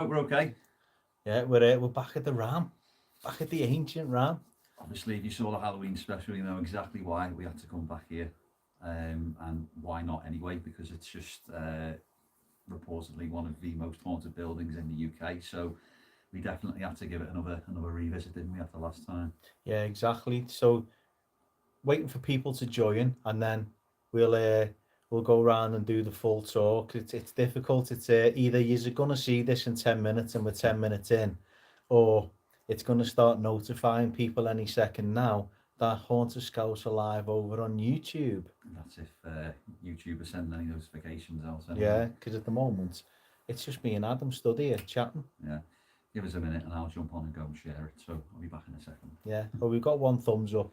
Hope we're okay. Yeah, we're back at the Ram, back at the ancient Ram. Obviously, if you saw the Halloween special, you know exactly why we had to come back here, and why not anyway, because it's just reportedly one of the most haunted buildings in the UK. So we definitely had to give it another revisit, didn't we, after last time? Yeah, exactly. So waiting for people to join, and then we'll uh, we'll go around and do the full talk. It's difficult. It's either you're gonna see this in 10 minutes and we're 10 minutes in, or it's gonna start notifying people any second now that Haunted Scouse are live over on YouTube. That's if YouTube is sending any notifications out. Yeah, because at the moment it's just me and Adam stood here chatting. Yeah. Give us a minute and I'll jump on and go and share it. So I'll be back in a second. Yeah, well, we've got one thumbs up.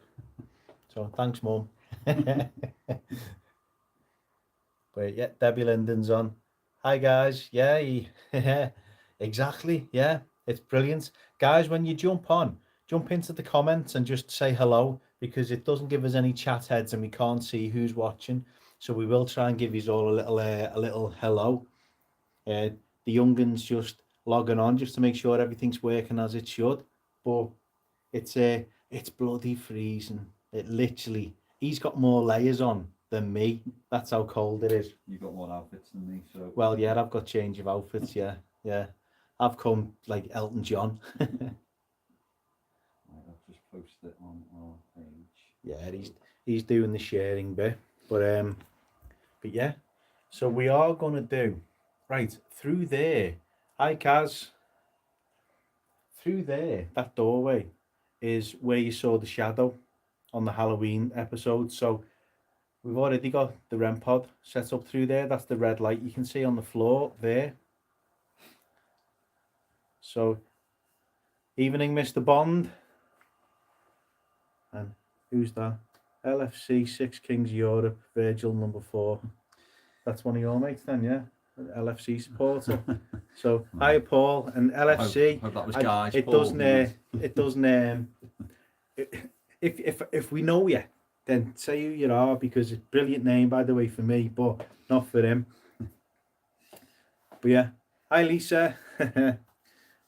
So thanks, Mum. But yeah, Debbie Linden's on. Hi guys. Yeah, exactly. Yeah, it's brilliant. Guys, when you jump on, jump into the comments and just say hello, because it doesn't give us any chat heads and we can't see who's watching. So we will try and give you all a little hello. The youngun's just logging on just to make sure everything's working as it should. But it's bloody freezing. It literally, he's got more layers on than me. That's how cold it is. You've got more outfits than me, so. Well, yeah, I've got change of outfits. Yeah. I've come like Elton John. Right, I'll just post it on our page. Yeah, he's doing the sharing bit, but yeah. So we are gonna do right through there. Hi, Kaz. Through there, that doorway is where you saw the shadow on the Halloween episode. So we've already got the REM pod set up through there. That's the red light you can see on the floor there. So, evening, Mr. Bond. And who's that? LFC 6 Kings Europe, Virgil number 4. That's one of your mates then, yeah? LFC supporter. So, hi Paul and LFC. Hope that was guys. It doesn't. If we know you, then say who you are, because it's a brilliant name, by the way, for me, but not for him. But yeah, hi Lisa.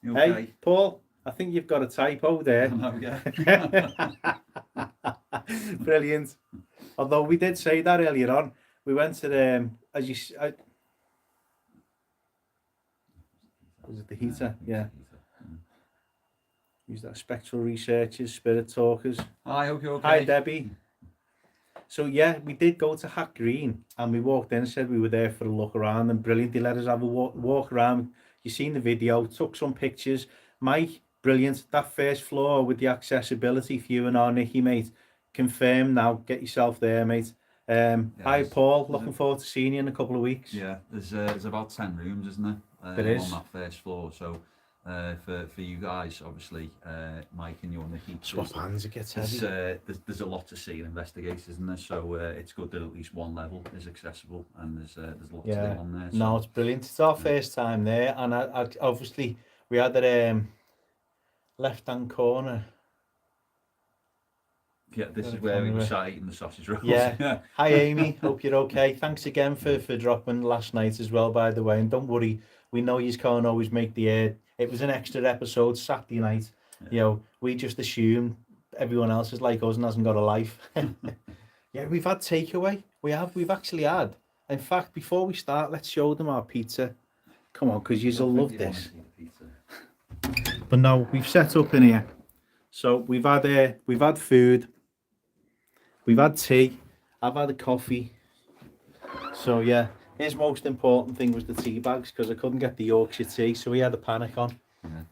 You okay? Hey Paul, I think you've got a typo there. Brilliant. Although we did say that earlier on, we went to the was it the heater? Yeah. Use that spectral researchers, spirit talkers. Hi, hope you're okay. Hi Debbie. So yeah, we did go to Hack Green and we walked in and said we were there for a look around, and brilliant. They let us have a walk around. You seen the video, took some pictures. Mike, brilliant. That first floor with the accessibility for you and our Nicky, mate. Confirm now. Get yourself there, mate. Hi Paul, looking forward to seeing you in a couple of weeks. Yeah, there's about 10 rooms, isn't there? There is. On that first floor. So for you guys, obviously, Mike and you and Nicky, Swap hands, it gets heavy. There's a lot to see and investigate, isn't there? So it's good that at least one level is accessible, and there's a lot to do on there. So. No, it's brilliant. It's our first time there, and I obviously we had that left-hand corner. Yeah, this is where we were sat eating the sausage rolls. Yeah. Hi Amy, hope you're okay. Thanks again for dropping last night as well, by the way. And don't worry, we know you can't always make the air. It was an extra episode Saturday night. Yeah. You know, we just assume everyone else is like us and hasn't got a life. Yeah, we've had takeaway. We've actually had. In fact, before we start, let's show them our pizza. Come on, because you'll love this. But no, we've set up in here. So we've had food. We've had tea. I've had a coffee. So yeah, his most important thing was the tea bags, because I couldn't get the Yorkshire tea, so he had a panic on. Yeah.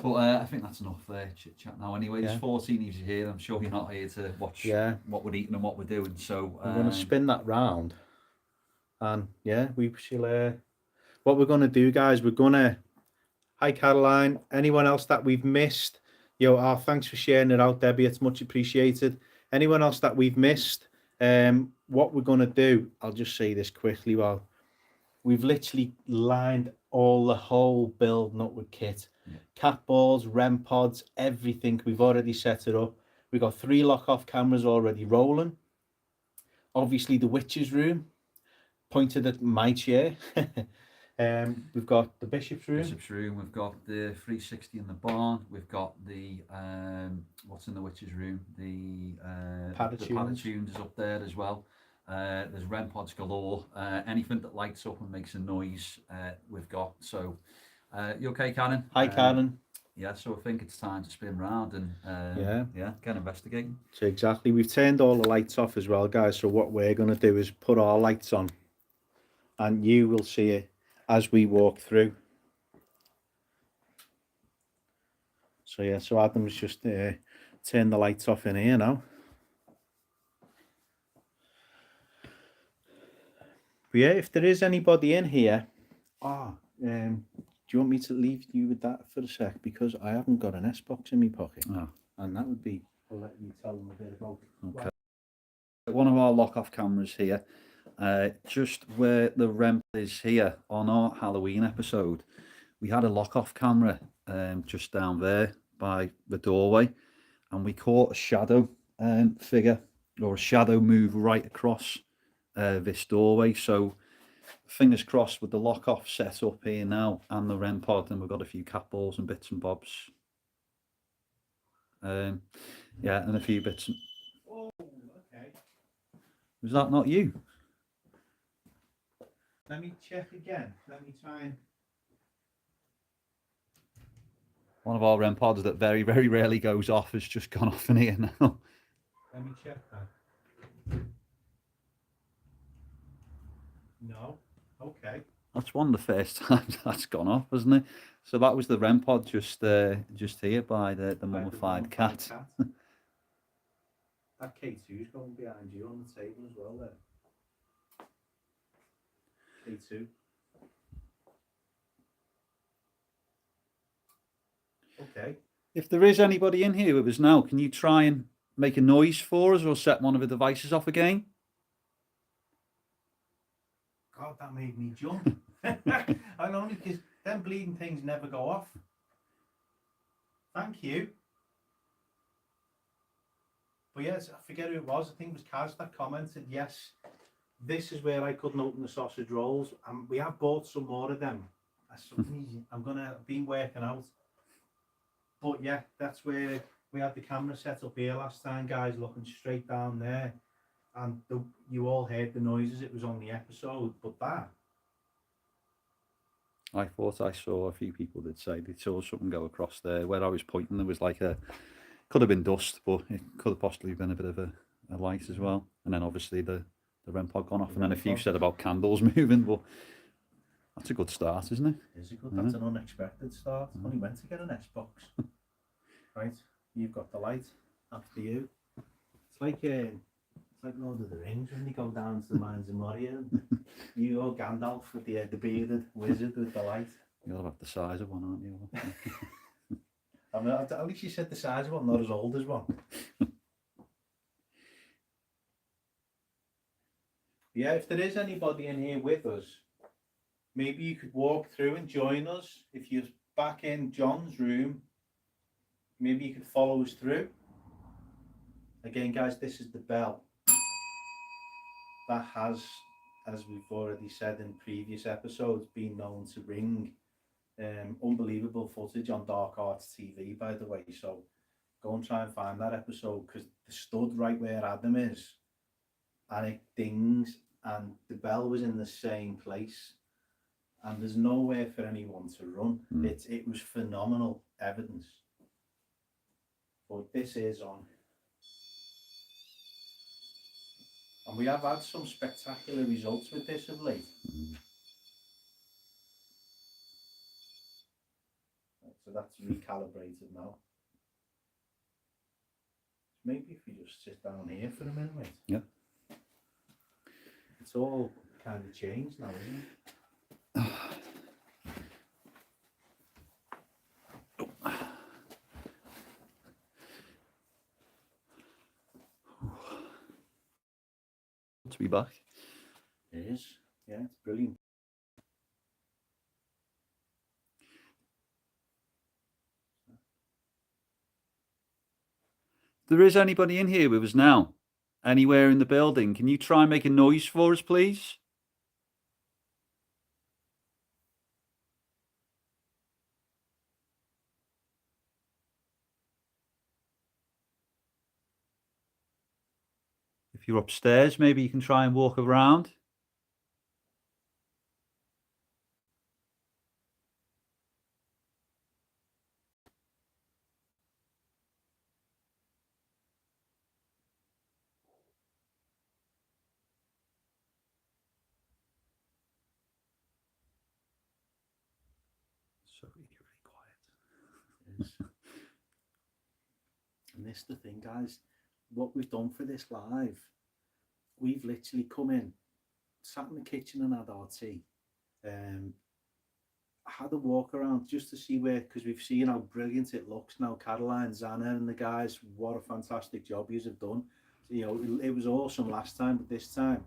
Well, I think that's enough chit chat now. Anyway, there's 14 of you here. I'm sure you're not here to watch what we're eating and what we're doing. So I'm going to spin that round, and yeah, we shall. What we're going to do, guys, we're going to. Hi, Caroline. Anyone else that we've missed? Thanks for sharing it out, Debbie. It's much appreciated. Anyone else that we've missed? What we're going to do, I'll just say this quickly. Well, we've literally lined the whole building up with kit. Yeah. Cat balls, REM pods, everything. We've already set it up. We've got 3 lock-off cameras already rolling. Obviously, the witch's room, pointed at my chair. We've got the Bishop's Room. Bishop's Room. We've got the 360 in the barn. We've got the what's in the witch's room? The Paratunes is up there as well. There's REM pods galore. Anything that lights up and makes a noise, we've got. So, you okay, Karen? Hi, Karen. Yeah, so I think it's time to spin round and get investigating. So exactly, we've turned all the lights off as well, guys. So what we're going to do is put our lights on, and you will see it as we walk through. So yeah, so Adam's just turned the lights off in here now. But yeah, if there is anybody in here, do you want me to leave you with that for a sec? Because I haven't got an S-box in my pocket. Oh. And that would be, I'll let you tell them a bit about it. Okay. One of our lock-off cameras here, just where the REM is here on our Halloween episode, we had a lock-off camera just down there by the doorway, and we caught a shadow figure, or a shadow move right across this doorway. So fingers crossed with the lock-off set up here now and the REM pod, and we've got a few cat balls and bits and bobs. And a few bits. Oh, okay. Was that not you? Let me check again. Let me try and... One of our REM pods that very, very rarely goes off has just gone off in here now. Let me check that. No. Okay. That's one of the first times that's gone off, hasn't it? So that was the REM pod just here by the mummified cat. That K2's going behind you on the table as well there. K2. Okay. If there is anybody in here with us now, can you try and make a noise for us or set one of the devices off again? God, that made me jump. And only because them bleeding things never go off. Thank you. But yes, I forget who it was. I think it was Kaz that commented, yes, this is where I couldn't open the sausage rolls. And we have bought some more of them. I've been working out. But yeah, that's where we had the camera set up here last time, guys, looking straight down there. And you all heard the noises. It was on the episode, but that. I thought I saw a few people that say they saw something go across there. Where I was pointing, there was like could have been dust, but it could have possibly been a bit of a light as well. And then obviously the REM pod gone off, and then a few said about candles moving, but that's a good start, isn't it? It's a good, that's an unexpected start. Only went to get an S-box. Right, you've got the light, after you. It's like Lord of the Rings when you go down to the Mines of Moria, and you or Gandalf with the bearded wizard with the light. You're about the size of one, aren't you? I mean, at least you said the size of one, not as old as one. Yeah, if there is anybody in here with us, maybe you could walk through and join us. If you're back in John's room, maybe you could follow us through. Again, guys, this is the bell. That has, as we've already said in previous episodes, been known to ring. Unbelievable footage on Dark Arts TV, by the way. So go and try and find that episode, because they stood right where Adam is, and it dings, and the bell was in the same place, and there's nowhere for anyone to run. It was phenomenal evidence. But this is on. And we have had some spectacular results with this of late. So that's recalibrated now. Maybe if we just sit down here for a minute. Yeah. It's all kind of changed now, isn't it? To be back. It is. Yeah, it's brilliant. There is anybody in here with us now? Anywhere in the building? Can you try and make a noise for us, please? If you're upstairs, maybe you can try and walk around. So really quiet. It is. And this is the thing, guys. What we've done for this live, we've literally come in, sat in the kitchen and had our tea. Had a walk around just to see where, because we've seen how brilliant it looks now. Caroline, Zana, and the guys, what a fantastic job you have done. You know, it was awesome last time, but this time,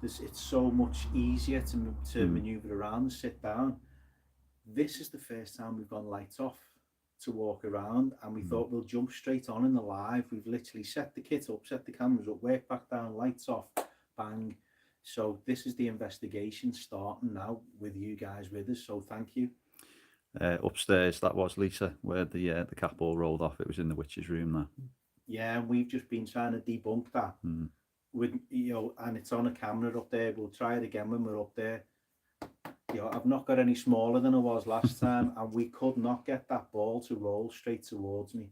it's so much easier to maneuver around and sit down. This is the first time we've gone lights off to walk around, and we thought we'll jump straight on in the live. We've literally set the kit up, set the cameras up, work back down, lights off, bang. So this is the investigation starting now with you guys with us. So thank you. Upstairs, that was Lisa, where the cat ball rolled off. It was in the witch's room there. Yeah, and we've just been trying to debunk that. With, you know, and it's on a camera up there. We'll try it again when we're up there. You know, I've not got any smaller than I was last time, and we could not get that ball to roll straight towards me.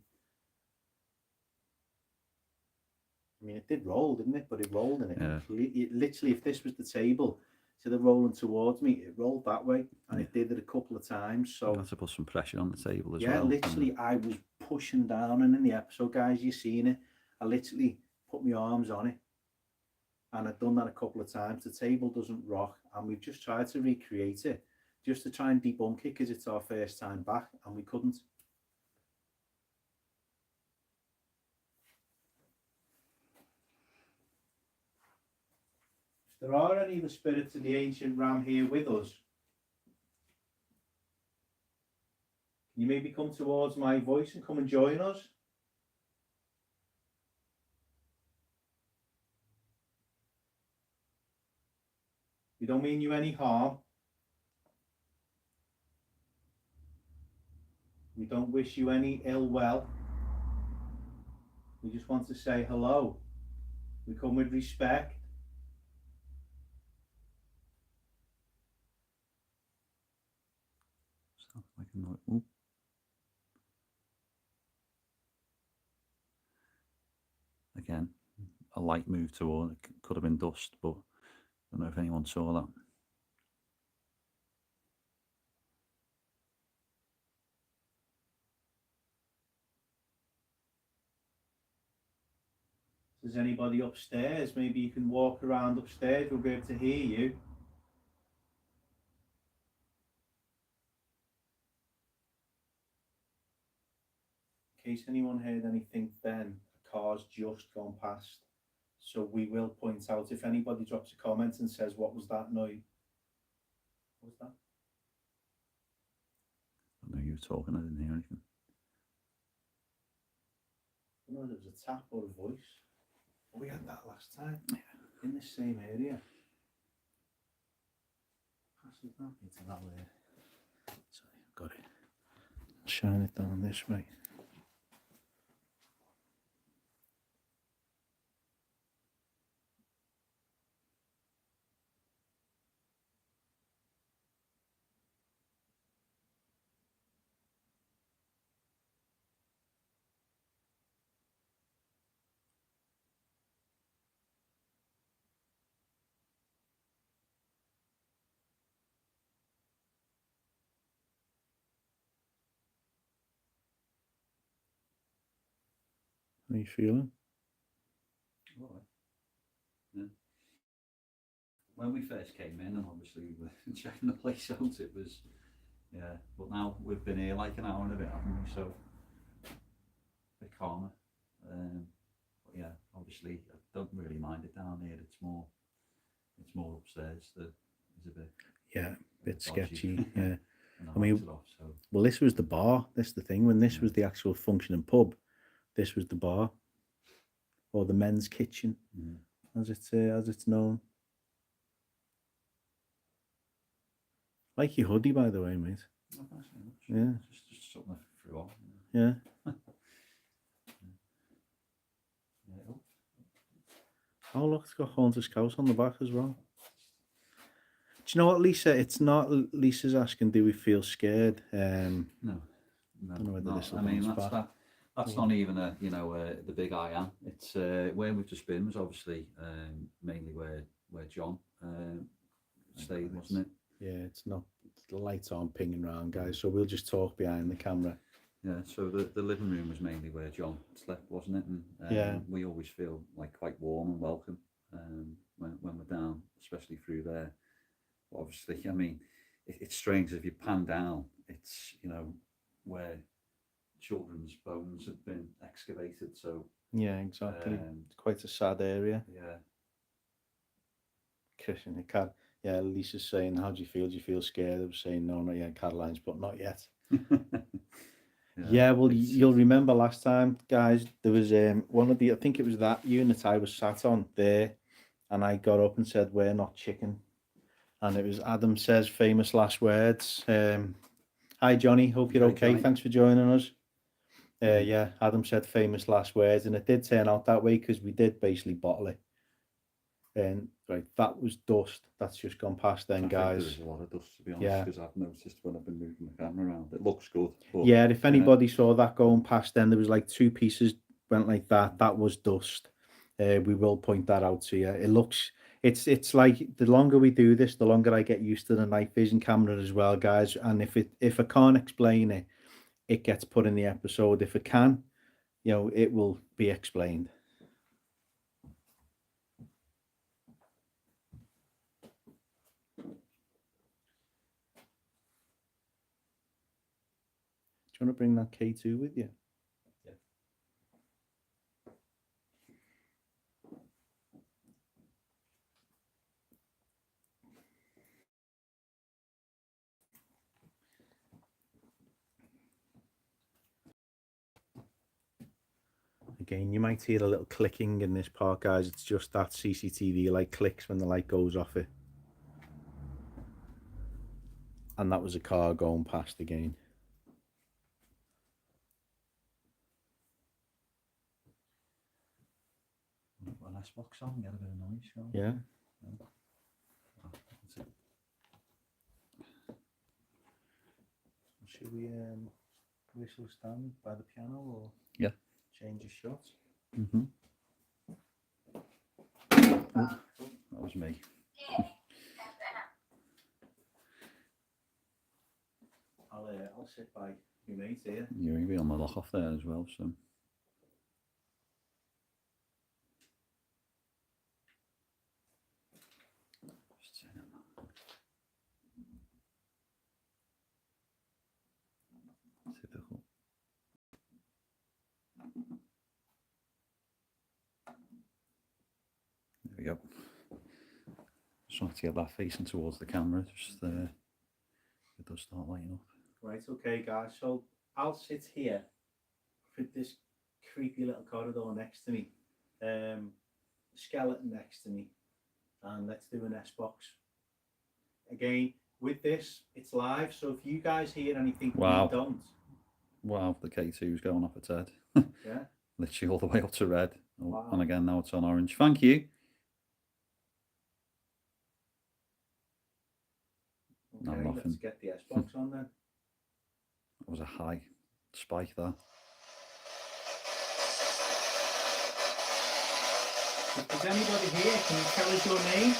I mean, it did roll, didn't it? But it rolled in it. Yeah. It literally, if this was the table, instead of rolling towards me, it rolled that way, and it did it a couple of times. So you had to put some pressure on the table as well. Yeah, literally, I was pushing down, and in the episode, guys, you've seen it. I literally put my arms on it, and I've done that a couple of times. The table doesn't rock, and we've just tried to recreate it, just to try and debunk it, because it's our first time back, and we couldn't. If there are any of the spirits of the ancient ram here with us, can you maybe come towards my voice and come and join us? We don't mean you any harm. We don't wish you any ill will. We just want to say hello. We come with respect. Sounds like a noise. Ooh. Again, a light move toward it. Could have been dust, but I don't know if anyone saw that. If there's anybody upstairs, maybe you can walk around upstairs. We'll be able to hear you. In case anyone heard anything then, a car's just gone past. So we will point out if anybody drops a comment and says, what was that noise? What was that? I don't know, you were talking, I didn't hear anything. I don't know if it was a tap or a voice. We had that last time, in this same area. Passes that into that way. Sorry, I've got it. Shine it down this way. How are you feeling? All right. Yeah. When we first came in, and obviously we were checking the place out, it was, yeah. But now we've been here like an hour and a bit, haven't we? So a bit calmer. But yeah, obviously I don't really mind it down here. It's more upstairs that is a bit. Yeah, a bit dodgy. sketchy. Yeah. I mean, off, so. Well, this was the bar. That's the thing. When this was the actual functioning pub, this was the bar, or the men's kitchen, as it's known. Like your hoodie, by the way, mate. Oh, thanks very much. Yeah. Just something I threw on. Yeah. Yeah. Oh look, It's got Haunted Scouse on the back as well. Do you know what, Lisa? It's not. Lisa's asking, do we feel scared? No, Don't know whether not. this will I mean, bounce back. that's not even the big I am. It's where we've just been was obviously mainly where John stayed, wasn't it? Yeah, it's not. The lights aren't pinging around, guys. So we'll just talk behind the camera. Yeah, so the living room was mainly where John slept, wasn't it? And Yeah. we always feel like quite warm and welcome when we're down, especially through there. But obviously, I mean, it's strange if you pan down, it's where children's bones have been excavated. So Yeah, exactly. It's quite a sad area. yeah, Christian, it can. Yeah, Lisa's saying, how do you feel? Do you feel scared? I was saying, no, not yet. Caroline's, but not yet. Yeah, well, you'll remember last time, guys, there was one of the, I think it was that unit I was sat on there, and I got up and said, we're not chicken. And it was Adam says famous last words. Hi, Johnny. Hope you're okay. Johnny. Thanks for joining us. Yeah, Adam said famous last words, and it did turn out that way because we did basically bottle it. And right, that was dust. That's just gone past then, guys. There's a lot of dust, to be honest, because I've noticed when I've been moving the camera around. It looks good. But, yeah, if anybody saw that going past, then there was like 2 pieces went like that. That was dust. We will point that out to you. It looks. It's like the longer we do this, the longer I get used to the night vision camera as well, guys. And if I can't explain it, it gets put in the episode. If it can, it will be explained. Do you want to bring that K2 with you? Yeah. Again, you might hear a little clicking in this part, guys. It's just that CCTV light clicks when the light goes off it. And that was a car going past again. An S-box on, get a bit of noise. Yeah. Should we whistle stand by the piano or change the shots? That was me. I'll sit by your mate here. You're going to be on the lock off there as well, so. There we go. Just want to get that facing towards the camera, just it does start lighting up. Right, okay guys, so I'll sit here for this creepy little corridor next to me, skeleton next to me, and let's do an S-box. Again, with this, it's live, so if you guys hear anything we don't. Wow, the K2's going off its head. Yeah. Literally all the way up to red. Oh, wow. And again, now it's on orange. Thank you. Okay, no, let's get the S-box on then. That was a high spike there. If there's anybody here, can you tell us your name?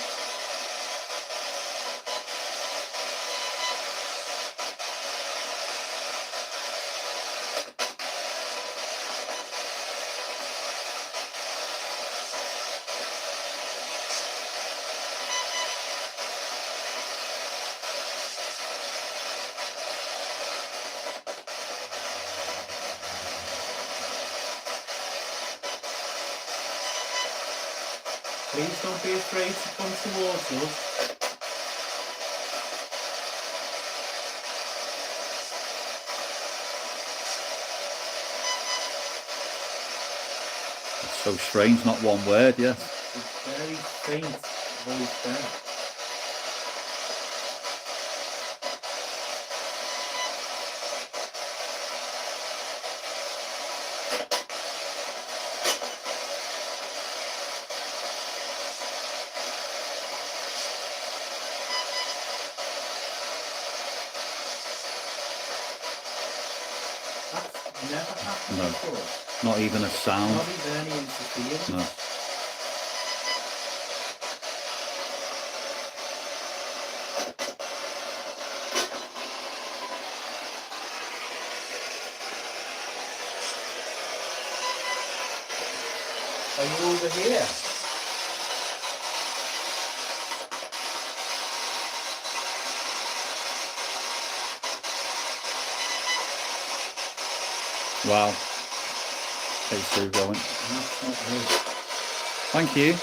Please don't be afraid to come towards us. It's so strange, not one word, yes. It's very faint voice there. Never happened No. before. Not even a sound. Not even any interference. No. Are you over here? Wow. K2 going. That's not me. Thank you.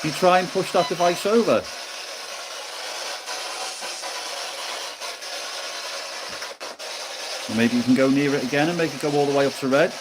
You try and push that device over. Or maybe you can go near it again and make it go all the way up to red.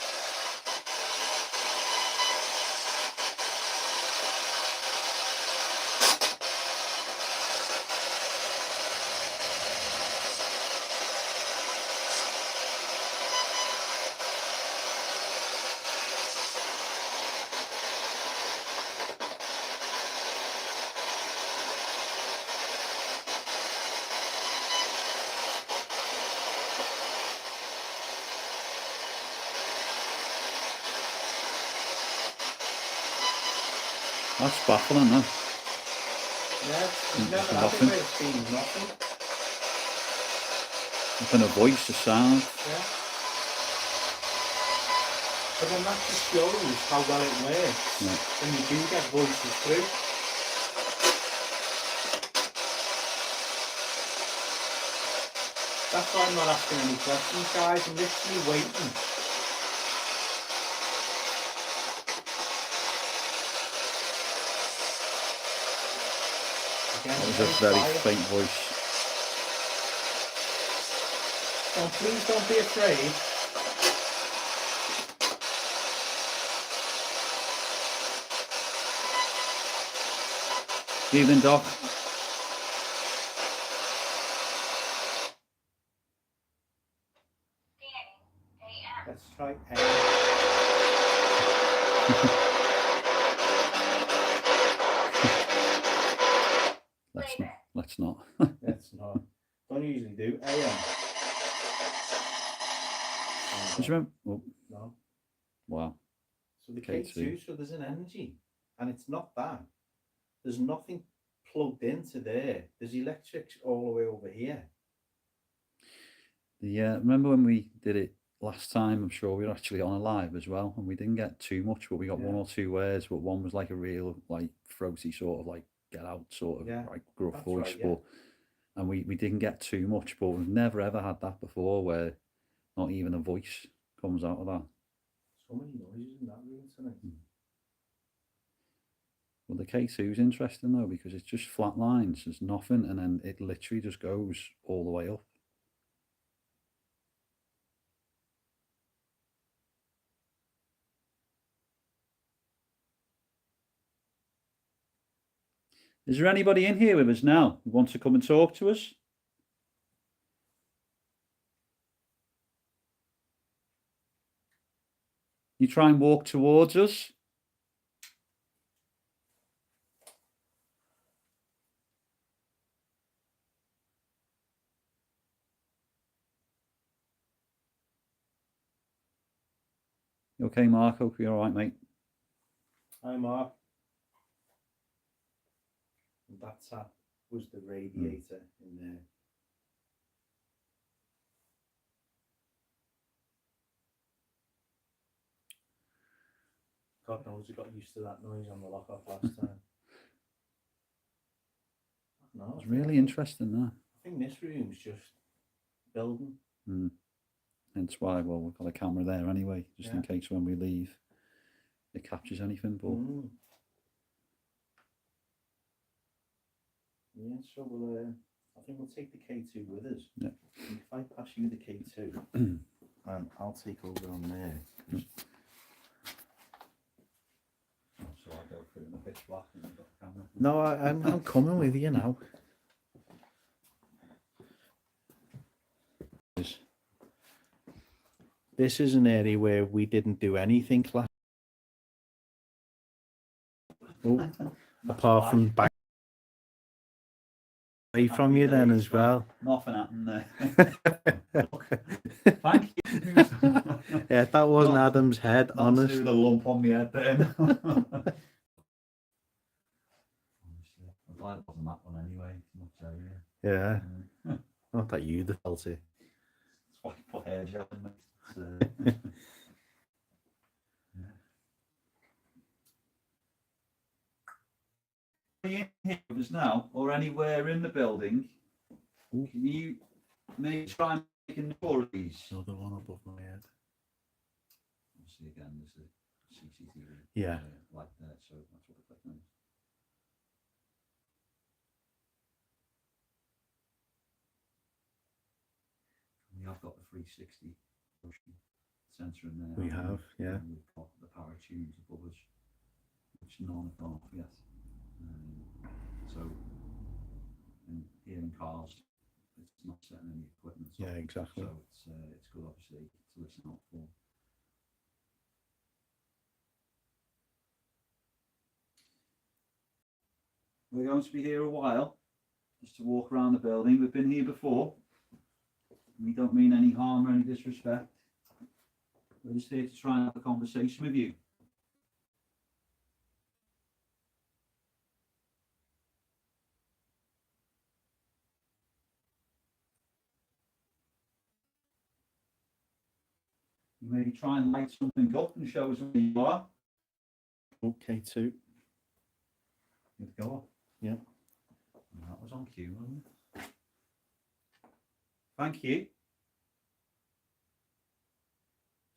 That's baffling, huh? Yeah, you've never had it Nothing. where it's been nothing. Nothing, a voice, a sound. Yeah. But then that just shows how well it works Yeah. when you do get voices through. That's why I'm not asking any questions, guys. I'm literally waiting. Again, That was a very quiet. faint voice. Oh, please don't be afraid. Evening, Doc. Let's try A. Let's not. Let's not. Don't usually do AM. Just remember. Oh, No. wow. So the K2. K2, so there's an energy, and it's not that. There's nothing plugged into there. There's electrics all the way over here. Yeah, remember when we did it last time? I'm sure we were actually on a live as well, and we didn't get too much, but we got one Yeah. or two words. But one was like a real, like throaty sort of like get out sort of Yeah, like gruff that's voice. right, yeah. But and we didn't get too much, but we've never ever had that before where not even a voice comes out of that. So many noises in that room tonight. Well, the K2 is interesting though because it's just flat lines. There's nothing, and then it literally just goes all the way up. Is there anybody in here with us now who wants to come and talk to us? You try and walk towards us. You okay, Mark? Hope you're all right, mate. Hi, Mark. And that was the radiator in there. God knows we got used to that noise on the lock-off last time. No, It's really interesting, that. I think this room's just building. Hence why, well, we've got a camera there anyway, just in Yeah. case when we leave it captures anything. But yeah, so we'll. I think we'll take the K2 with us. Yeah. And if I pass you the K2, and I'll take over on there. So I'll go through in the pitch black and you've got the camera. No, I'm coming with you now. This is an area where we didn't do anything last. Apart from back. away from you then as well. Nothing happened there. Thank you. Yeah, that wasn't Adam's head, Not honest. to do with a lump on my head then. I'm glad it wasn't that one anyway. Much area. Yeah. Not that you'd have felt it. That's why I put hair gel in it. Are you in here with us now, or anywhere in the building? Can you maybe try and make a tour of these? Another one above my head. We'll see again. There's a CCTV. Yeah. Like that. So that's what we're clicking on. We have got the 360 motion sensor in there. We have, yeah. And we've got the power tunes above us, which none have gone off yet. So, in here in cars, it's not setting any equipment. Yeah, exactly. So it's good, obviously, to listen out for. We're going to be here a while, just to walk around the building. We've been here before. We don't mean any harm or any disrespect. We're just here to try and have a conversation with you. Maybe try and light something up and show us where you are. Okay, too. Good to go. Yeah. That was on cue, wasn't it? Thank you.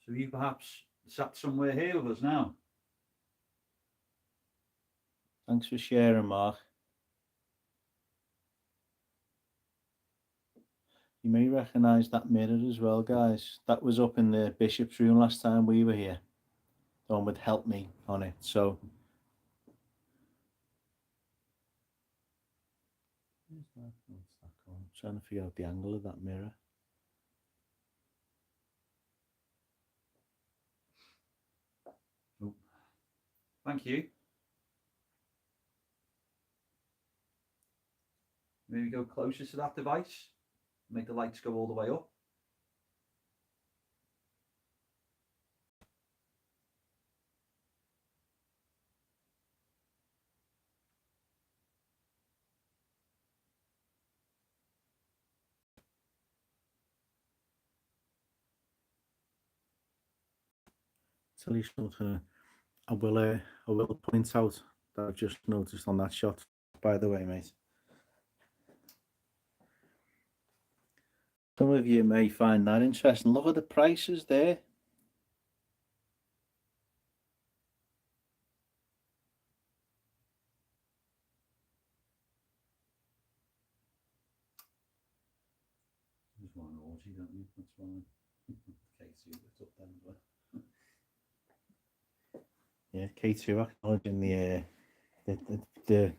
So you perhaps sat somewhere here with us now. Thanks for sharing, Mark. You may recognise that mirror as well, guys. That was up in the Bishop's room last time we were here. The one would help me on it. So where's that? What's that called? I'm trying to figure out the angle of that mirror. Oh. Thank you. Maybe go closer to that device. Make the lights go all the way up. Tell you something. I will point out that I've just noticed on that shot, by the way, mate. Some of you may find that interesting. Look at the prices there. There's one orgy, don't you? That's why. K2 that's up there as well. Yeah, K2 acknowledging the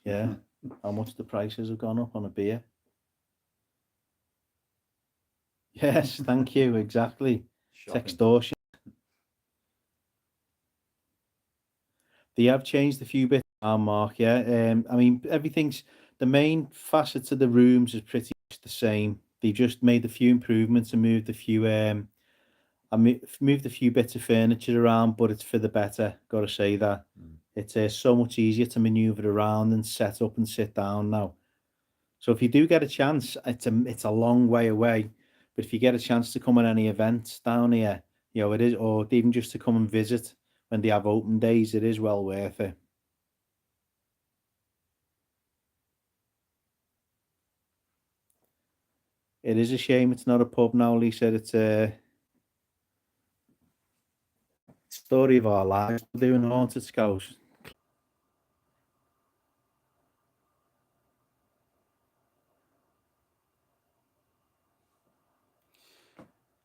yeah, how much the prices have gone up on a beer. Yes, thank you, exactly. It's extortion. They have changed a few bits, Mark, yeah. I mean, the main facets of the rooms is pretty much the same. They just made a few improvements and moved a few bits of furniture around, but it's for the better, gotta say that. It's so much easier to maneuver around and set up and sit down now. So if you do get a chance, it's a long way away, but if you get a chance to come on any events down here, you know, it is, or even just to come and visit when they have open days, it is well worth it. It is a shame it's not a pub now, Lisa. It's a story of our lives. We're doing haunted Scouse.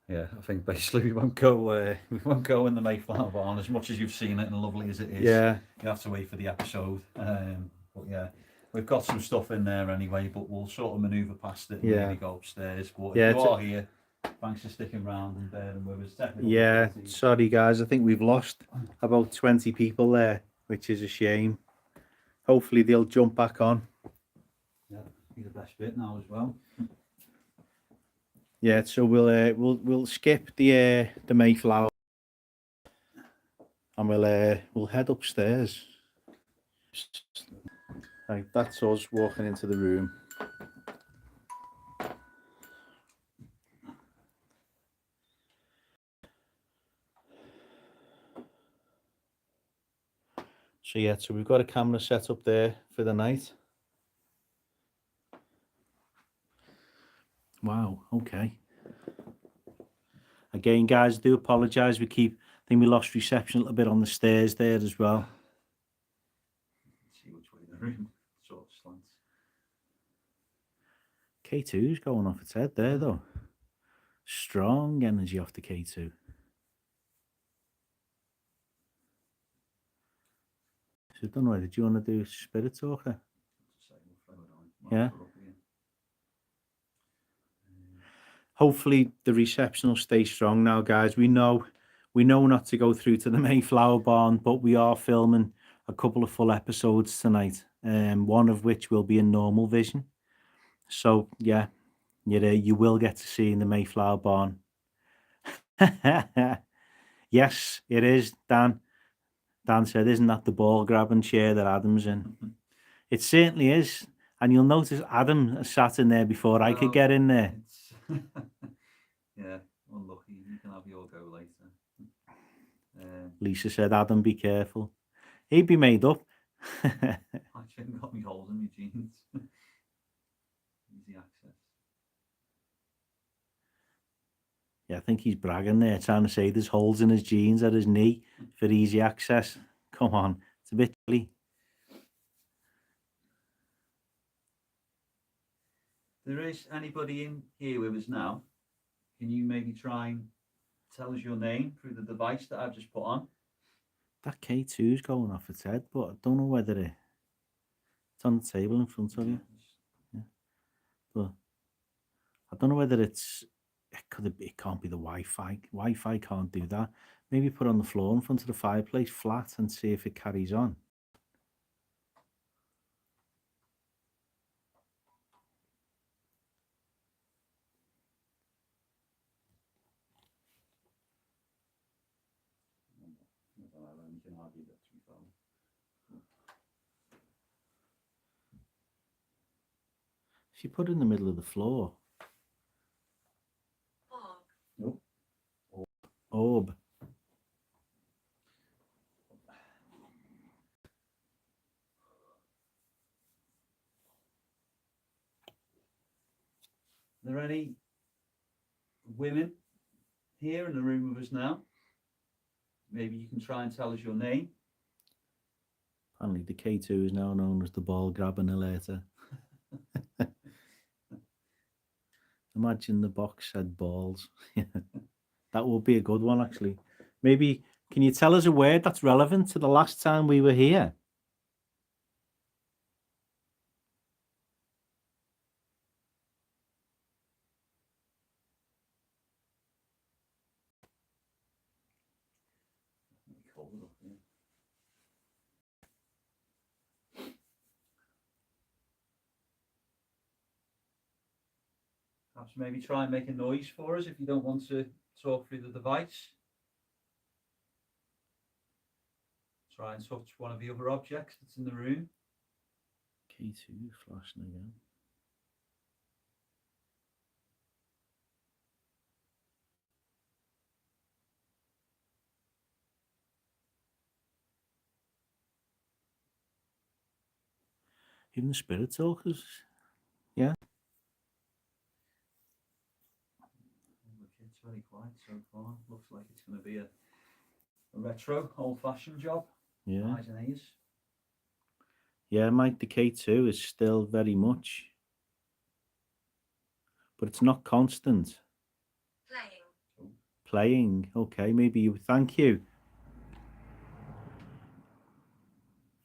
Yeah, I think basically we won't go in the Mayflower barn as much as you've seen it and lovely as it is. Yeah, you have to wait for the episode. But yeah, we've got some stuff in there anyway, but we'll sort of manoeuvre past it and maybe go upstairs. But if you are here, thanks for sticking around and bearing with us. Yeah, sorry guys, I think we've lost about 20 people there, which is a shame. Hopefully they'll jump back on. be the best bit now as well. Yeah, so we'll skip the Mayflower and we'll head upstairs. Right, that's us walking into the room. So yeah, so we've got a camera set up there for the night. Wow, okay. Again, guys, I do apologise. I think we lost reception a little bit on the stairs there as well. See which way the room sort of slants. K2's going off its head there though. Strong energy off the K2. So I don't know, did you want to do Spirit Talker? Yeah. Hopefully the reception will stay strong now, guys. We know not to go through to the Mayflower barn, but we are filming a couple of full episodes tonight, one of which will be in normal vision. So yeah, you will get to see in the Mayflower barn. Yes, it is, Dan. Dan said, isn't that the ball grabbing chair that Adam's in? It certainly is. And you'll notice Adam sat in there before I could get in there. Yeah, unlucky. You can have your go later. Lisa said, Adam, be careful. He'd be made up. I shouldn't got me holes in my jeans. Easy access. Yeah, I think he's bragging there, trying to say there's holes in his jeans at his knee for easy access. Come on, it's a bit chilly. There is anybody in here with us now? Can you maybe try and tell us your name through the device that I've just put on? That K2's going off its head, but I don't know whether it's on the table in front of you. Yeah. But I don't know whether it can't be the Wi-Fi. Wi-Fi can't do that. Maybe put it on the floor in front of the fireplace flat and see if it carries on. If you put it in the middle of the floor. Nope. Orb. Are there any women here in the room with us now? Maybe you can try and tell us your name. Apparently the K2 is now known as the ball grabbing later. Imagine the box said balls. That would be a good one, actually. Maybe, can you tell us a word that's relevant to the last time we were here? Perhaps maybe try and make a noise for us if you don't want to talk through the device. Try and touch one of the other objects that's in the room. K2 flashing again. Even the spirit talkers, yeah. The kit's very quiet so far. Looks like it's going to be a retro, old-fashioned job. Yeah. Eyes and ears. Yeah, Mike, the K2 is still very much, but it's not constant. Playing. Okay, maybe you. Thank you.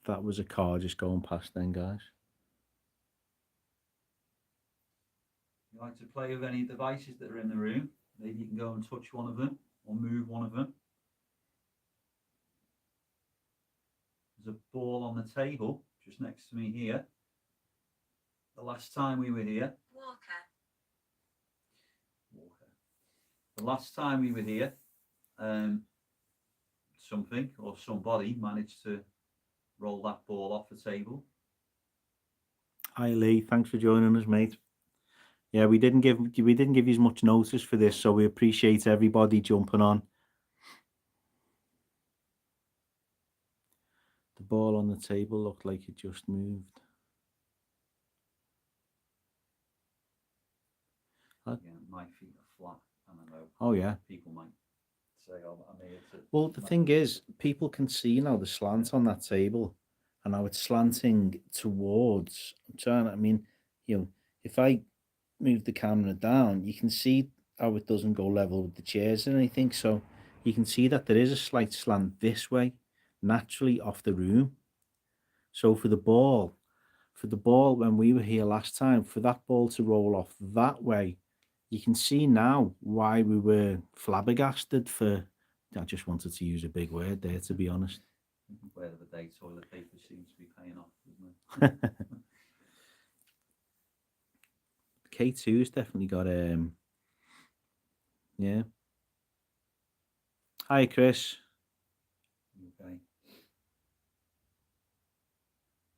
That was a car just going past then, guys. You like to play with any devices that are in the room? Maybe you can go and touch one of them or move one of them. There's a ball on the table just next to me here. the last time we were here, the last time we were here, something or somebody managed to roll that ball off the table. Hi Lee, thanks for joining us, mate. Yeah, we didn't give you as much notice for this, so we appreciate everybody jumping on. The ball on the table looked like it just moved. Yeah, my feet are flat, and I know. Oh yeah. People might say, "Oh, I'm here to." Well, the thing is, people can see now the slant on that table, and now it's slanting towards. I mean, if I move the camera down, you can see how it doesn't go level with the chairs and anything. So you can see that there is a slight slant this way, naturally off the room. So for the ball, when we were here last time, for that ball to roll off that way, you can see now why we were flabbergasted for. I just wanted to use a big word there, to be honest. Word of the day, toilet paper seems to be paying off, doesn't it? K2's definitely got yeah. Hi Chris. Okay.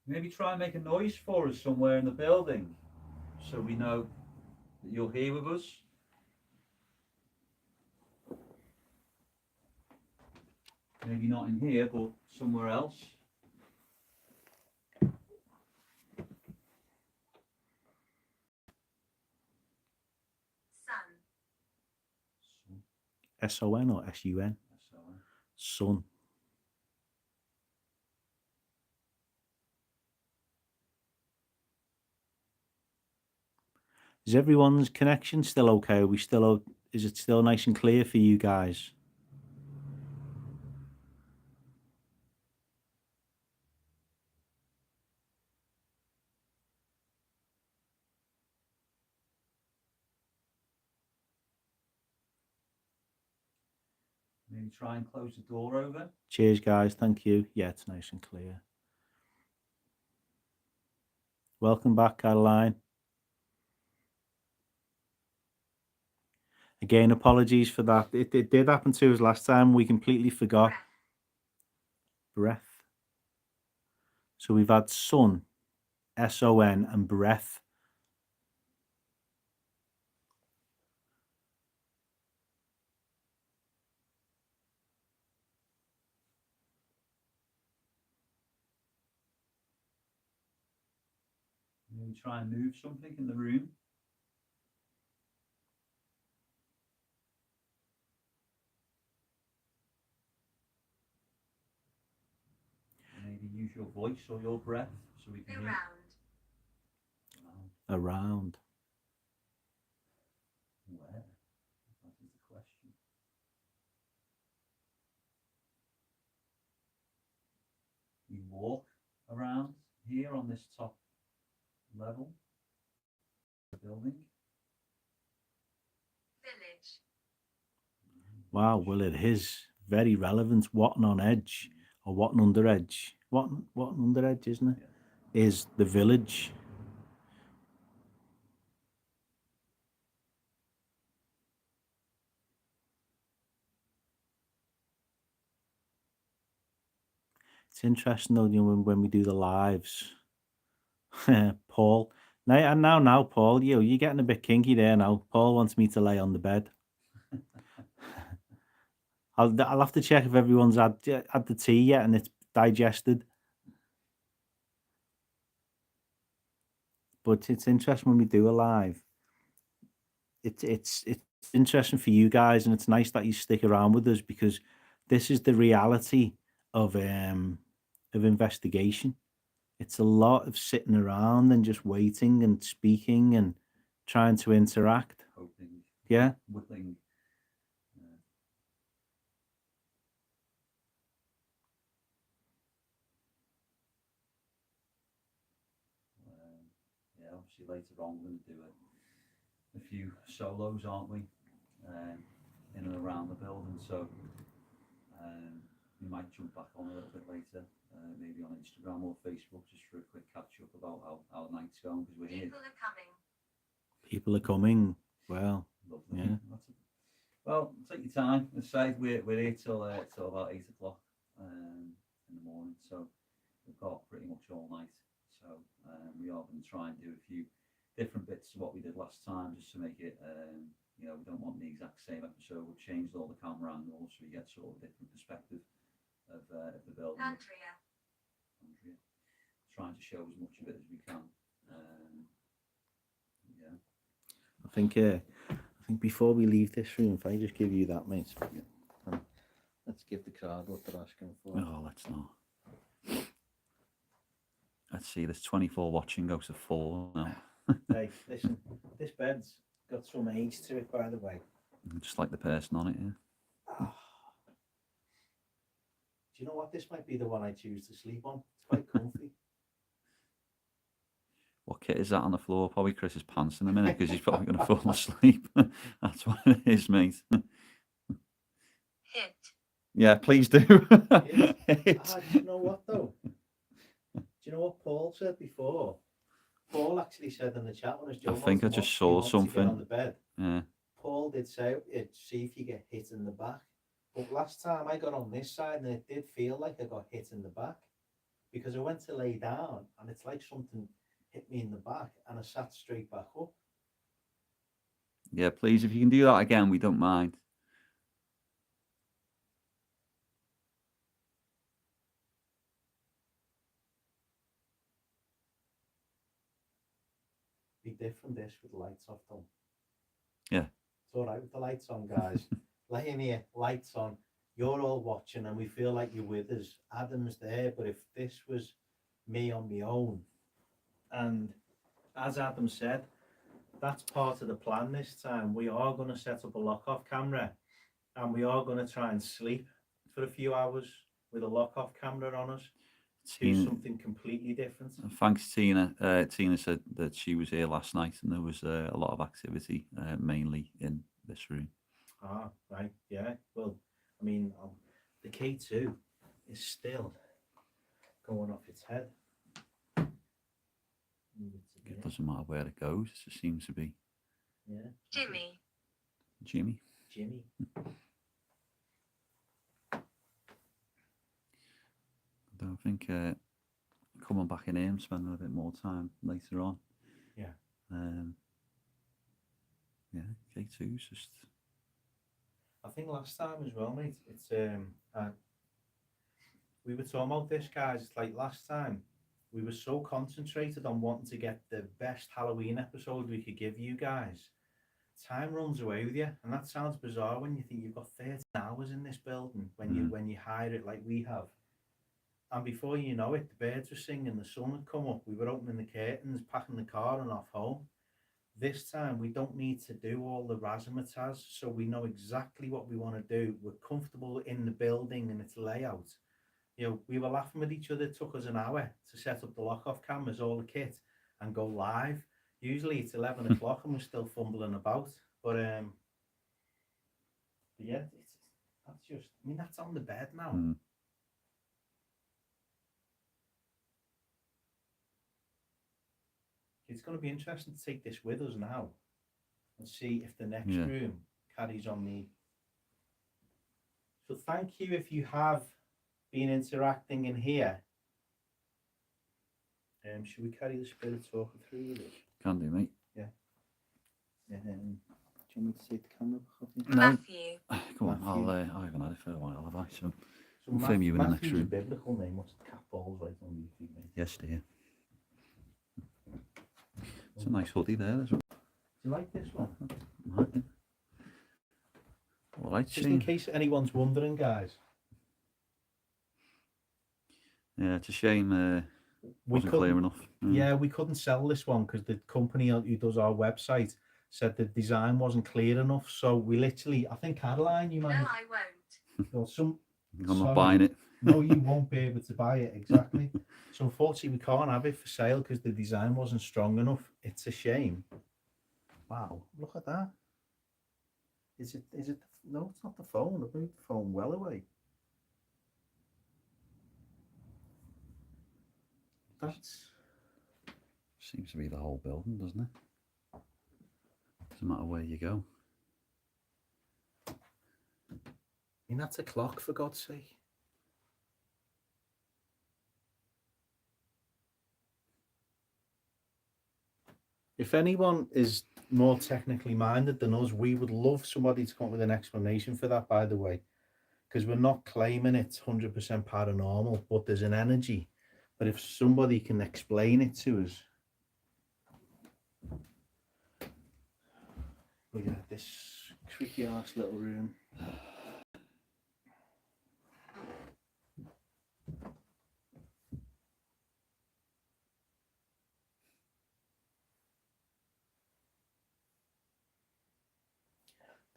Maybe try and make a noise for us somewhere in the building, so we know that you're here with us. Maybe not in here, but somewhere else. S-O-N or S-U-N? S-O-N. Sun. Is everyone's connection still okay? Is it still nice and clear for you guys? Maybe try and close the door over. Cheers, guys. Thank you. Yeah, it's nice and clear. Welcome back, Caroline. Again, apologies for that. It did happen to us last time. We completely forgot. Breath. So we've had sun, S-O-N, and breath. Maybe try and move something in the room. Maybe use your voice or your breath so we can hear. Around. Where? That is the question. We walk around here on this top level of the building. Village. Wow, well, it is very relevant. Watton on Edge, or Watton under Edge. Watton under Edge, isn't it? Yeah. Is the village. It's interesting though, when we do the lives. Paul. Now, Paul, you're getting a bit kinky there now. Paul wants me to lay on the bed. I'll have to check if everyone's had the tea yet and it's digested. But it's interesting when we do a live. It's interesting for you guys, and it's nice that you stick around with us, because this is the reality of investigation. It's a lot of sitting around and just waiting and speaking and trying to interact. Hoping. Yeah. Whittling. Yeah, obviously later on we're going to do a few solos, aren't we? In and around the building. So we might jump back on a little bit later, maybe on Instagram or Facebook, just for a quick catch up about how the night's going, because we're here. People are coming. Well, Lovely. yeah. Well, take your time. As I say, we're here till about 8 o'clock in the morning, so we've got pretty much all night. So we are going to try and do a few different bits of what we did last time, just to make it, we don't want the exact same episode. We've changed all the camera angles so we get sort of a different perspective of the building. Andrea. Trying to show as much of it as we can. Yeah. I think before we leave this room, if I just give you that, mate. Yeah. Let's give the crowd what they're asking for. Oh, let's not. Let's see, there's 24 watching, goes to 4 now. Hey, listen, this bed's got some age to it, by the way. Just like the person on it, yeah. Oh. Do you know what? This might be the one I choose to sleep on. It's quite comfy. What kit is that on the floor? Probably Chris's pants in a minute, because he's probably going to fall asleep. That's what it is, mate. Hit. Yeah, please do. Do you know what, though? Do you know what Paul said before? Paul actually said in the chat when I think I just saw something on the bed. Yeah. Paul did say, see if you get hit in the back. But last time I got on this side, and it did feel like I got hit in the back, because I went to lay down and it's like something hit me in the back and I sat straight back up. Yeah, please, if you can do that again, we don't mind. Be different this with the lights off though. Yeah. It's all right with the lights on, guys. Laying here, lights on, you're all watching and we feel like you're with us. Adam's there, but if this was me on my own, and as Adam said, that's part of the plan this time. We are going to set up a lock-off camera and we are going to try and sleep for a few hours with a lock-off camera on us. Do something completely different. Thanks, Tina. Tina said that she was here last night and there was a lot of activity, mainly in this room. Ah, right, yeah. Well, I mean, the K2 is still going off its head. It doesn't matter where it goes, it just seems to be. Yeah. Jimmy. Jimmy. I think coming back in here and spending a bit more time later on. Yeah. Yeah, K2's just. I think last time as well, mate. It's we were talking about this, guys. It's like last time we were so concentrated on wanting to get the best Halloween episode we could give you guys. Time runs away with you, and that sounds bizarre when you think you've got 30 hours in this building when you hire it like we have. And before you know it, the birds were singing, the sun had come up, we were opening the curtains, packing the car and off home. This time we don't need to do all the razzmatazz, so we know exactly what we want to do. We're comfortable in the building and its layout. You know, we were laughing with each other. It took us an hour to set up the lock-off cameras, all the kit, and go live. Usually it's 11 o'clock and we're still fumbling about. But yeah, that's on the bed now. It's going to be interesting to take this with us now and see if the next room carries on the. So thank you if you have been interacting in here. Should we carry the spirit talker through with us? Can do, mate. Yeah. Do you want me to take the camera back off? Matthew. Come on, I haven't had it for a while, have I? So we'll film you in the next room. Matthew's a biblical name. What's the cat balls right on your feet, mate? Yes, dear. It's a nice hoodie there as well. Do you like this one? Right. All right, just in case anyone's wondering, guys. Yeah, it's a shame wasn't clear enough. Yeah, we couldn't sell this one because the company who does our website said the design wasn't clear enough. So we literally, I think Caroline, you might. No, I won't. I'm not buying it. No, you won't be able to buy it, exactly. So unfortunately we can't have it for sale because the design wasn't strong enough. It's a shame. Wow, look at that. Is it no, it's not the phone. I've moved the phone well away. That's Seems to be the whole building, doesn't it? Doesn't matter where you go. I mean, that's a clock, for God's sake. If anyone is more technically minded than us, we would love somebody to come up with an explanation for that, by the way, because we're not claiming it's 100% paranormal, but there's an energy. But if somebody can explain it to us. Look at this creaky ass little room. I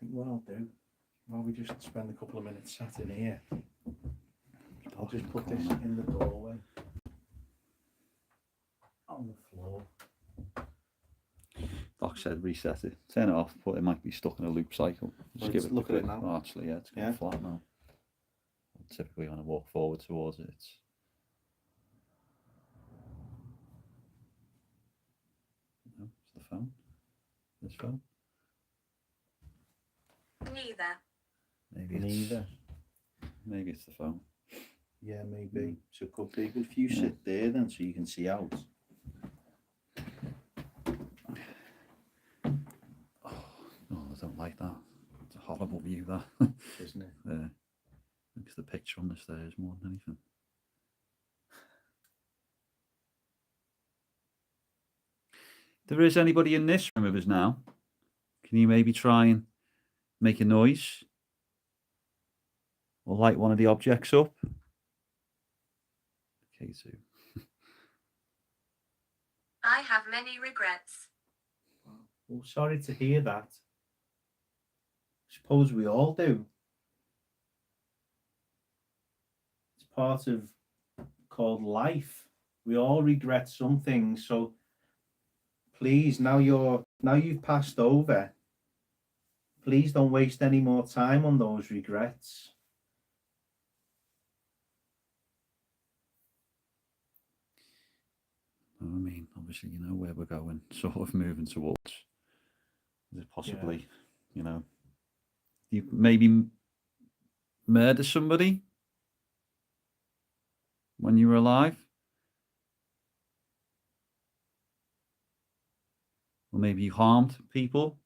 think what I'll do, while we just spend a couple of minutes sat in here, I'll just put this in the doorway on the floor. Doc said reset it, turn it off, but it might be stuck in a loop cycle. Well, Just give it. look at it now. Oh, actually, yeah, it's going flat now. Typically, when I walk forward towards it, it's. No, it's the phone. This phone. Neither. Maybe it's the phone. Yeah, maybe. So it could be. But if you sit there then, so you can see out. Oh, I don't like that. It's a horrible view, that. Isn't it? Yeah. It's the picture on the stairs more than anything. There is anybody in this room with us now? Can you maybe try and make a noise? Or light one of the objects up? K2. I have many regrets. Well, sorry to hear that. Suppose we all do. It's part of called life. We all regret some things. So please, now you've passed over. Please don't waste any more time on those regrets. I mean, obviously, you know where we're going, sort of moving towards. Is it possibly, you know, you maybe murder somebody when you were alive? Or maybe you harmed people?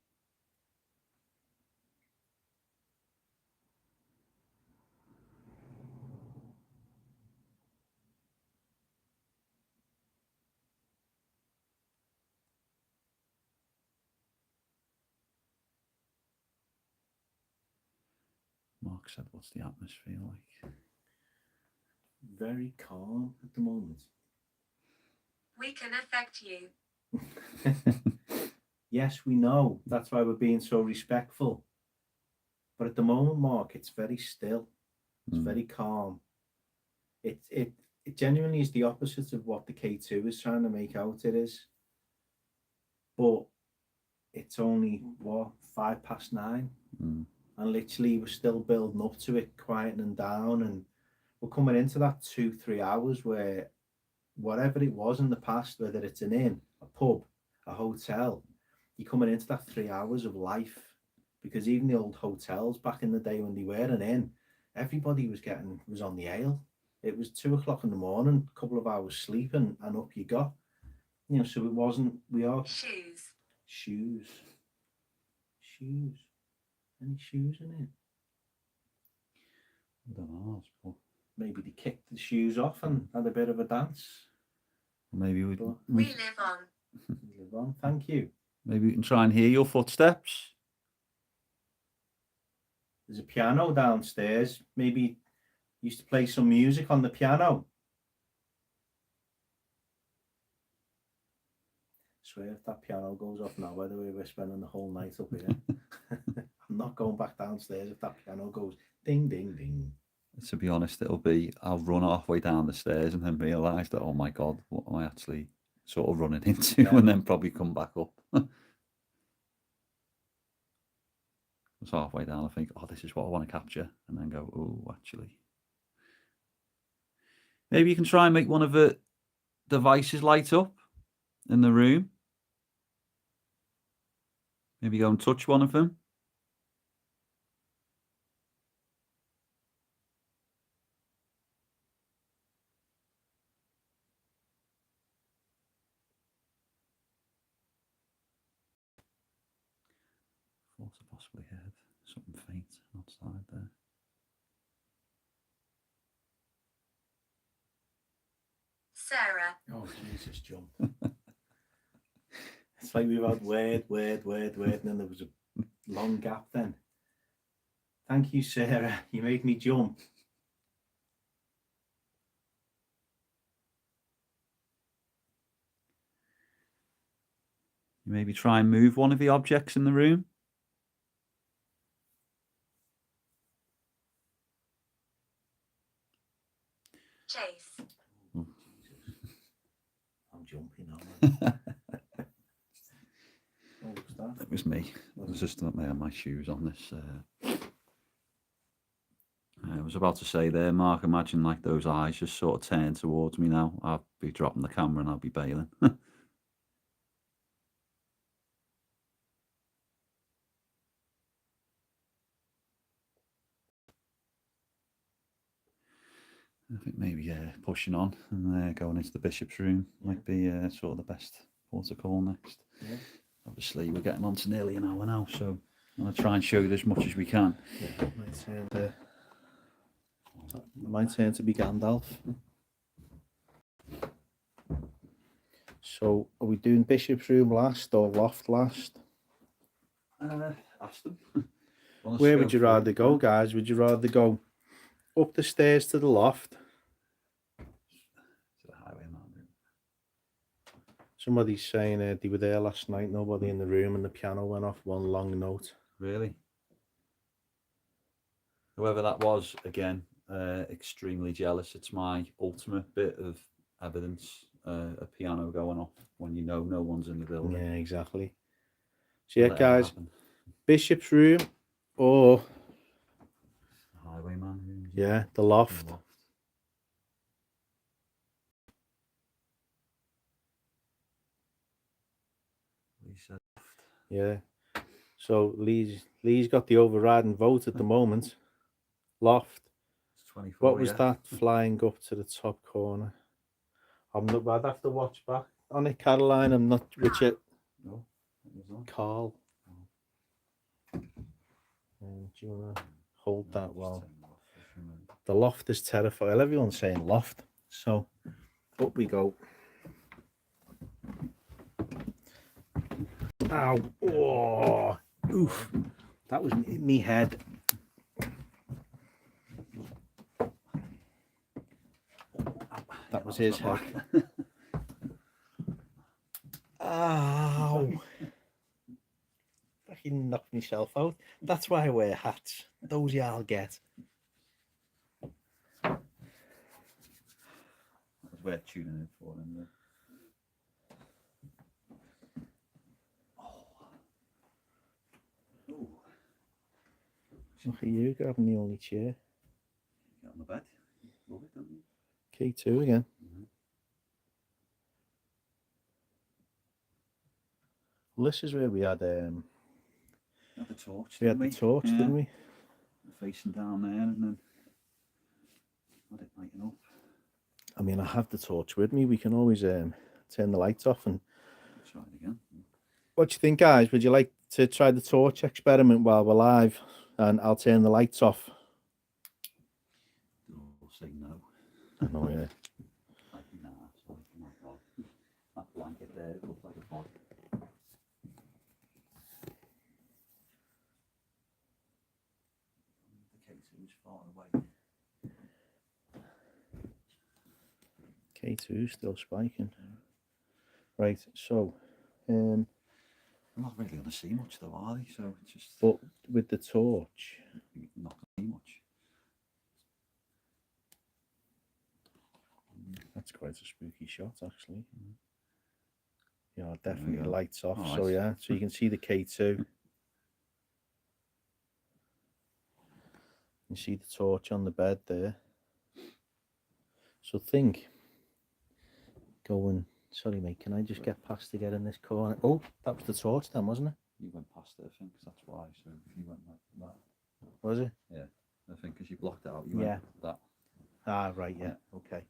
Mark said, what's the atmosphere like? Very calm at the moment. We can affect you. Yes, we know. That's why we're being so respectful. But at the moment, Mark, it's very still. It's very calm. It genuinely is the opposite of what the K2 is trying to make out it is. But it's only, 9:05? And literally we're still building up to it, quietening down, and we're coming into that 2-3 hours where whatever it was in the past, whether it's an inn, a pub, a hotel, you're coming into that 3 hours of life. Because even the old hotels back in the day when they were an inn, everybody was on the ale. It was 2 o'clock in the morning, a couple of hours sleep, and up you got. You know, so it wasn't, Shoes. Any shoes in it? I don't know. Maybe they kicked the shoes off and had a bit of a dance. Maybe We live on. Live on. Thank you. Maybe we can try and hear your footsteps. There's a piano downstairs. Maybe used to play some music on the piano. I swear if that piano goes off now, by the way, we're spending the whole night up here. I'm not going back downstairs if that piano goes ding, ding, ding. To be honest, I'll run halfway down the stairs and then realise that, oh my God, what am I actually sort of running into? And then probably come back up. It's halfway down, I think, oh, this is what I want to capture. And then go, oh, actually. Maybe you can try and make one of devices light up in the room? Maybe go and touch one of them. Thought I possibly heard something faint outside there. Sarah, Oh, Jesus, jump. It's like we've had word, and then there was a long gap then. Thank you, Sarah. You made me jump. You maybe try and move one of the objects in the room. Chase, I'm jumping on. What was that? It was me. I was just not my shoes on this. I was about to say there, Mark, imagine like those eyes just sort of turn towards me now. I'll be dropping the camera and I'll be bailing. I think maybe pushing on and going into the bishop's room might be sort of the best port of call next. Yeah. Obviously, we're getting on to nearly an hour now, so I'm going to try and show you as much as we can. Yeah, my turn to be Gandalf. So, are we doing bishop's room last or loft last? Ask them. Where would you rather go, guys? Would you rather go up the stairs to the loft? To the highwayman room. Somebody's saying they were there last night, nobody in the room, and the piano went off one long note. Really? Whoever that was, again, extremely jealous. It's my ultimate bit of evidence, a piano going off when you know no one's in the building. Yeah, exactly. So yeah, Let it guys, happen. bishop's room or Highwayman room. yeah, the loft. Lisa. Yeah. So Lee's got the overriding vote at the moment. Loft. It's 24. What was that flying up to the top corner? I'd have to watch back on it, Caroline. I'm not with you. No, it was on. Carl. Do you want to hold that while the loft is terrifying? Everyone's saying loft. So up we go. Ow. Oh. Oof. That was me head. That was his head. Ow. I fucking knocked myself out. That's why I wear hats. Those I'll get. That was worth tuning in for, isn't it? Oh. Look at you grabbing the only chair. Get on the bed. Love it, don't you? K2 again. Well, this is where we had the torch. the torch, Yeah. didn't we? Facing down there, and then let it lighten up. I mean, I have the torch with me. We can always turn the lights off. And Let's try it again. what do you think, guys? Would you like to try the torch experiment while we're live? And I'll turn the lights off. We'll say no. I know, yeah. Like, nah, sorry, my God. That blanket there, it looks like a body. The K2 is far away. K2 still spiking. Right, so I'm not really going to see much though, are they? So it's just but with the torch, not going to see much. that's quite a spooky shot, actually. Yeah, definitely go. lights off. Oh, So nice. yeah, so you can see the K2. You see the torch on the bed there. So think, going. Sorry, mate. Can I just get past to get in this corner? Oh, that was the torch then, wasn't it? You went past it, I think, that's why. So if you went like that, Was it? yeah, I think because you blocked it out, you Yeah. went that. Ah, right. Yeah. Okay.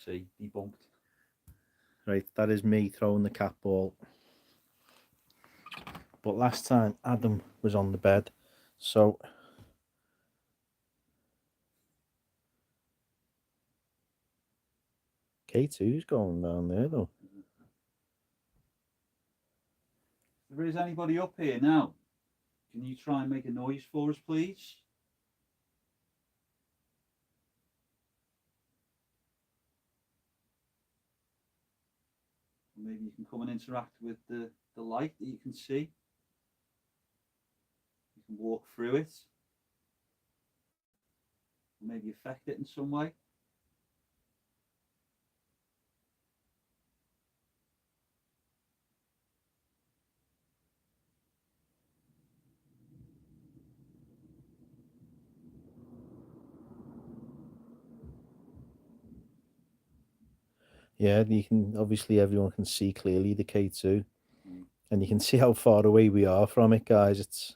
See, debunked. Right. That is me throwing the cat ball. But last time Adam was on the bed, so K2's going down there though. If there is anybody up here now, can you try and make a noise for us, please? Maybe you can come and interact with the light that you can see. You can walk through it. Or maybe affect it in some way. Yeah, you can obviously everyone can see clearly the K2, and you can see how far away we are from it, guys. It's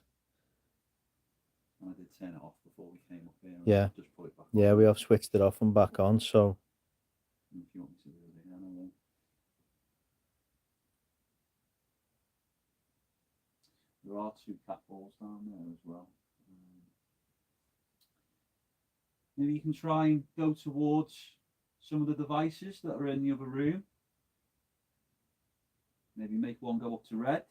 I did turn it off before we came up here. Yeah. Just put it back yeah, on. we have switched it off and back on. So If you want me to do it again, I will. There are 2 cat balls down there as well. Maybe you can try and go towards some of the devices that are in the other room. Maybe make one go up to red.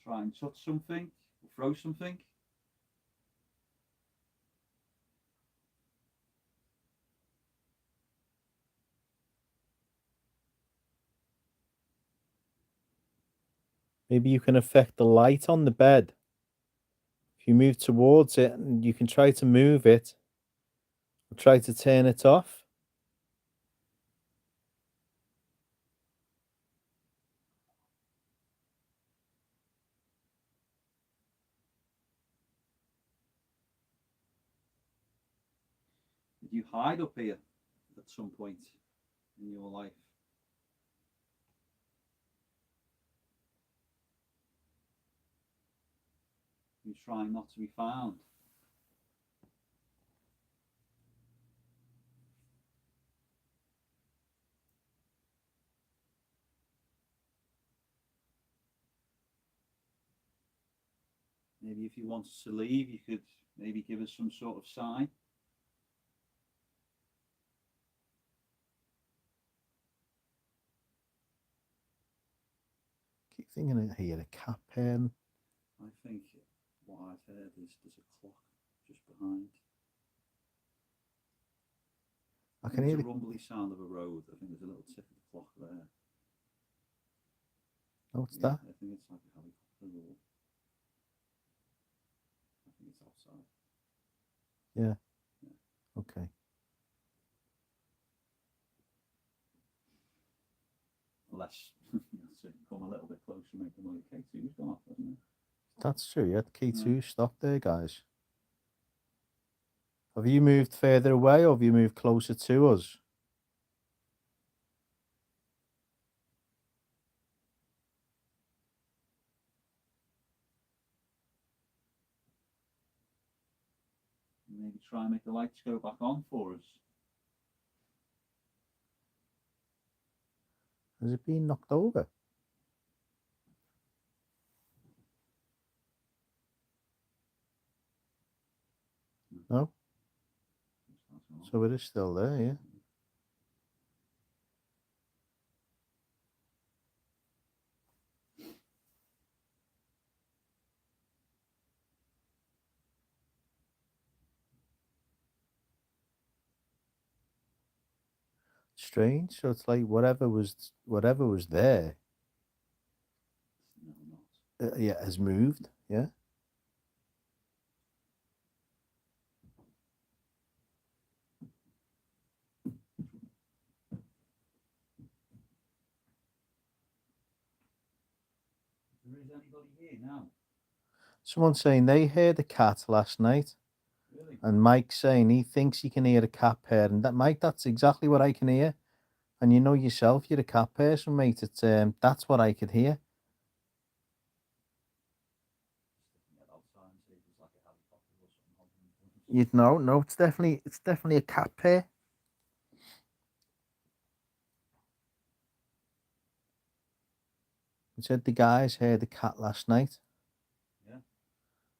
Try and touch something, or throw something. maybe you can affect the light on the bed. If you move towards it, and you can try to move it, or try to turn it off. Did you hide up here at some point in your life? You trying not to be found? Maybe if you wanted to leave, you could maybe give us some sort of sign. Keep thinking I hear a cat pen. I think what I've heard is there's a clock just behind. I can hear It's the, a rumbly sound of a road. I think there's a little tick of the clock there. oh, what's Yeah, that? I think it's like a helicopter or I think it's outside. Yeah. Okay. Unless to come a little bit closer, make the noise. K2's gone off, hasn't it? That's true, yeah. The K2 stopped there, guys. Have you moved further away or have you moved closer to us? Maybe try and make the lights go back on for us. Has it been knocked over? No? So it is still there, yeah. Strange. So it's like whatever was there, No, not. yeah, has moved. Yeah. There is anybody here now? Someone saying they heard a cat last night, Really? and Mike saying he thinks he can hear a cat purring. That Mike, that's exactly what I can hear. And you know yourself, you're a cat person, mate. It's that's what I could hear. Sticking it outside and see if it's like a helicopter or something hovering in front of You'd know, no, it's definitely a cat purr. It said the guys heard a cat last night. Yeah.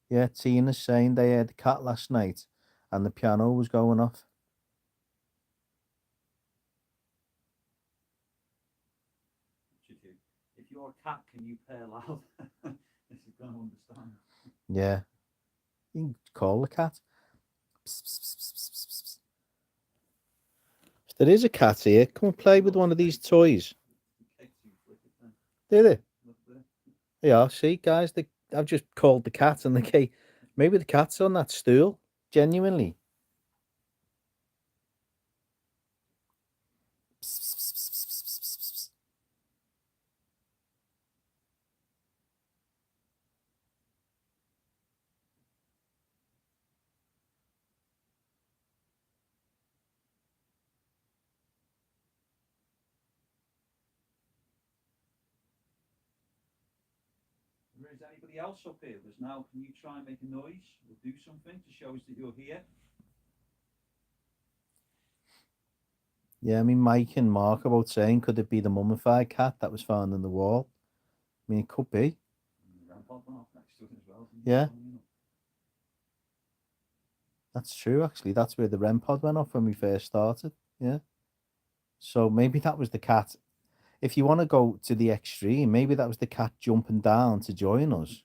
Yeah, Tina's saying they heard a cat last night, and the piano was going off. Should you, if you're a cat, can you purr loud? This is going to understand. Yeah, you can call the cat. Psst, psst, psst, psst, psst, psst, psst. If there is a cat here, come and play with one of these toys. The cakes you flick it then. Did it? Look there. Yeah, see, guys, I've just called the cat, and the key. Maybe the cat's on that stool. Genuinely. Is anybody else up here? There's now, can you try and make a noise or do something to show us that you're here? Yeah, I mean, Mike and Mark about saying, could it be the mummified cat that was found in the wall? I mean, it could be. And the rampart went off next to it as well. Yeah. That's true, actually. That's where the REM pod went off when we first started. Yeah. So maybe that was the cat. If you want to go to the extreme, maybe that was the cat jumping down to join us.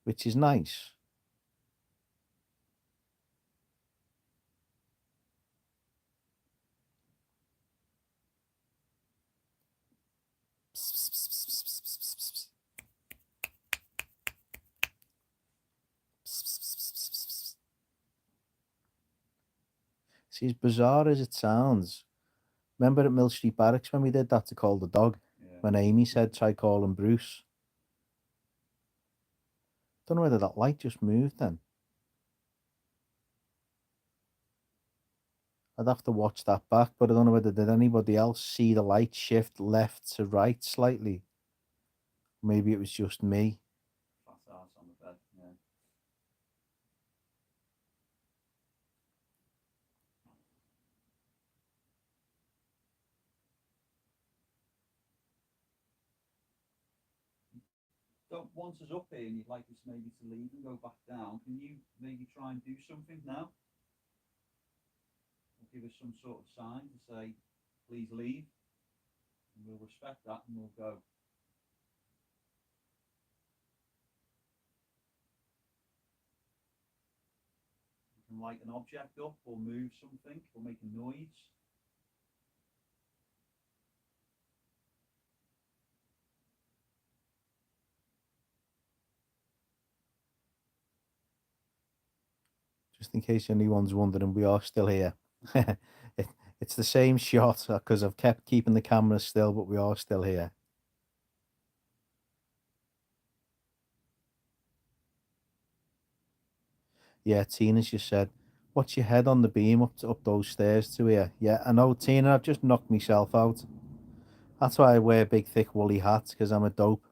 Which is nice. See, as bizarre as it sounds, remember at Mill Street Barracks when we did that to call the dog? Yeah. When Amy said, try calling Bruce. Don't know whether that light just moved then. I'd have to watch that back, but I don't know whether did anybody else see the light shift left to right slightly. Maybe it was just me. Flat ass on the bed. Yeah. Don't want us up here and you'd like us maybe to leave and go back down. Can you maybe try and do something now? Or give us some sort of sign to say, please leave. And we'll respect that and we'll go. You can light an object up or move something or make a noise. Just in case anyone's wondering, we are still here. It's the same shot because I've kept keeping the camera still, but we are still here. Yeah, Tina's just said, "What's your head on the beam up those stairs to here?" Yeah, I know, Tina. I've just knocked myself out. That's why I wear big, thick, woolly hats because I'm a dope.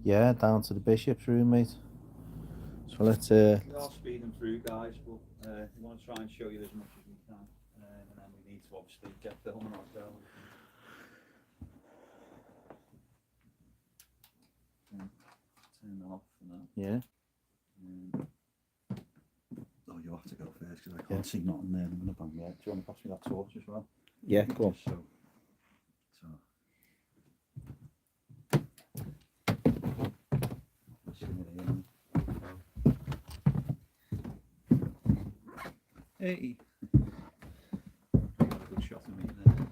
Yeah, down to the bishop's room, mate. So let's We are speeding through, guys, but we want to try and show you as much as we can, and then we need to obviously get filming ourselves. Turn that off for now. yeah. Oh, you have to go first because I can't see nothing there. I'm gonna bang there. Do you want to pass me that torch as well? Yeah, go on. Just so. Hey. Good shot of me there.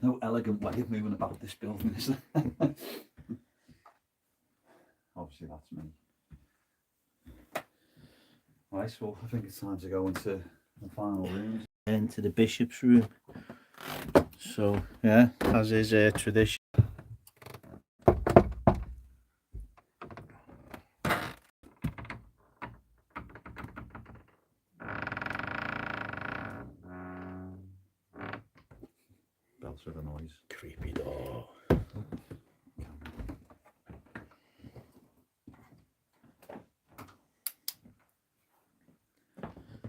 There's no elegant way of moving about this building, is there? Obviously, that's me. Right, so I think it's time to go into the final rooms. Into the bishop's room. So yeah, as is tradition. Bells with a noise. Creepy door.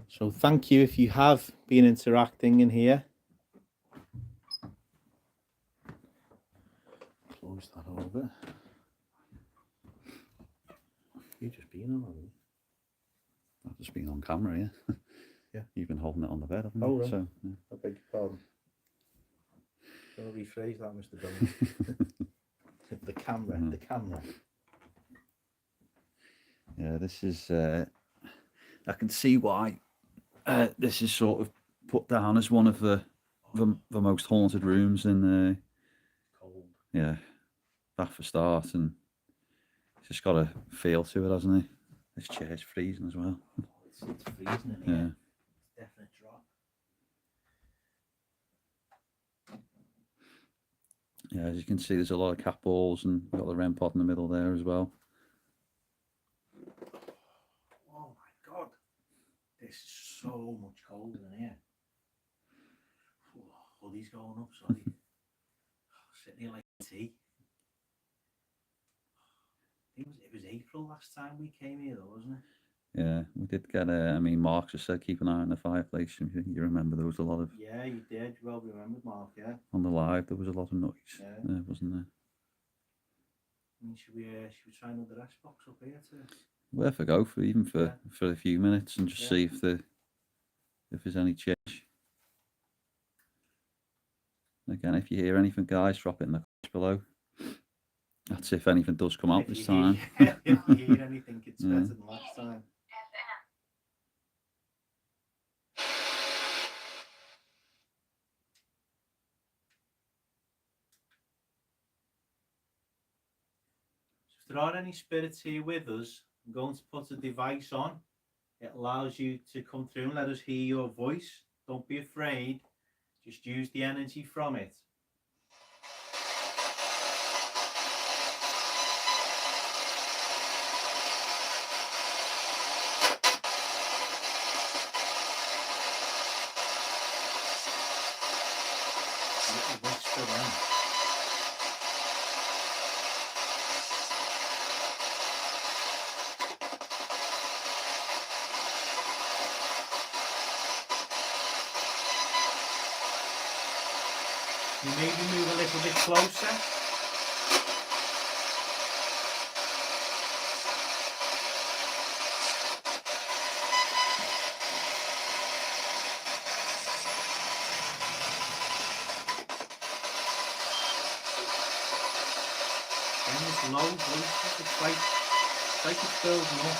So thank you if you have been interacting in here. Close that over. You've just been on, haven't you? I've just been on camera, yeah. Yeah. You've been holding it on the bed, haven't you? Oh, right. So, yeah. I beg your pardon. Can I rephrase that, Mr. Billings? The camera, the camera. Yeah, this is, I can see why this is sort of put down as one of the most haunted rooms in, Cold. yeah, that for start, and it's just got a feel to it, hasn't it? This chair's freezing as well. It's freezing in Yeah. here. It's definite drop. Yeah, as you can see, there's a lot of cat balls, and we've got the REM pod in the middle there as well. Oh my god. This is so much colder in here. Oh, hoodie's going up, sorry. Sitting here like tea. It was April last time we came here though, wasn't it? Yeah, we did get I mean, Mark just said keep an eye on the fireplace. You remember there was a lot of, Yeah, you did. Well remembered, Mark, yeah. on the live, there was a lot of noise, Yeah. there, wasn't there? I mean, should we try another S box up here too? Worth a go for Yeah. for a few minutes and just Yeah. see if there's any change. Again, if you hear anything, guys, drop it in the comments below. That's if anything does come out If this you time. hear, if you hear anything, it's Yeah. better than last time. If there are any spirits here with us, I'm going to put a device on. It allows you to come through and let us hear your voice. Don't be afraid. Just use the energy from it. Little whisper then. You maybe move a little bit closer. And this low voice, it's like it's building up.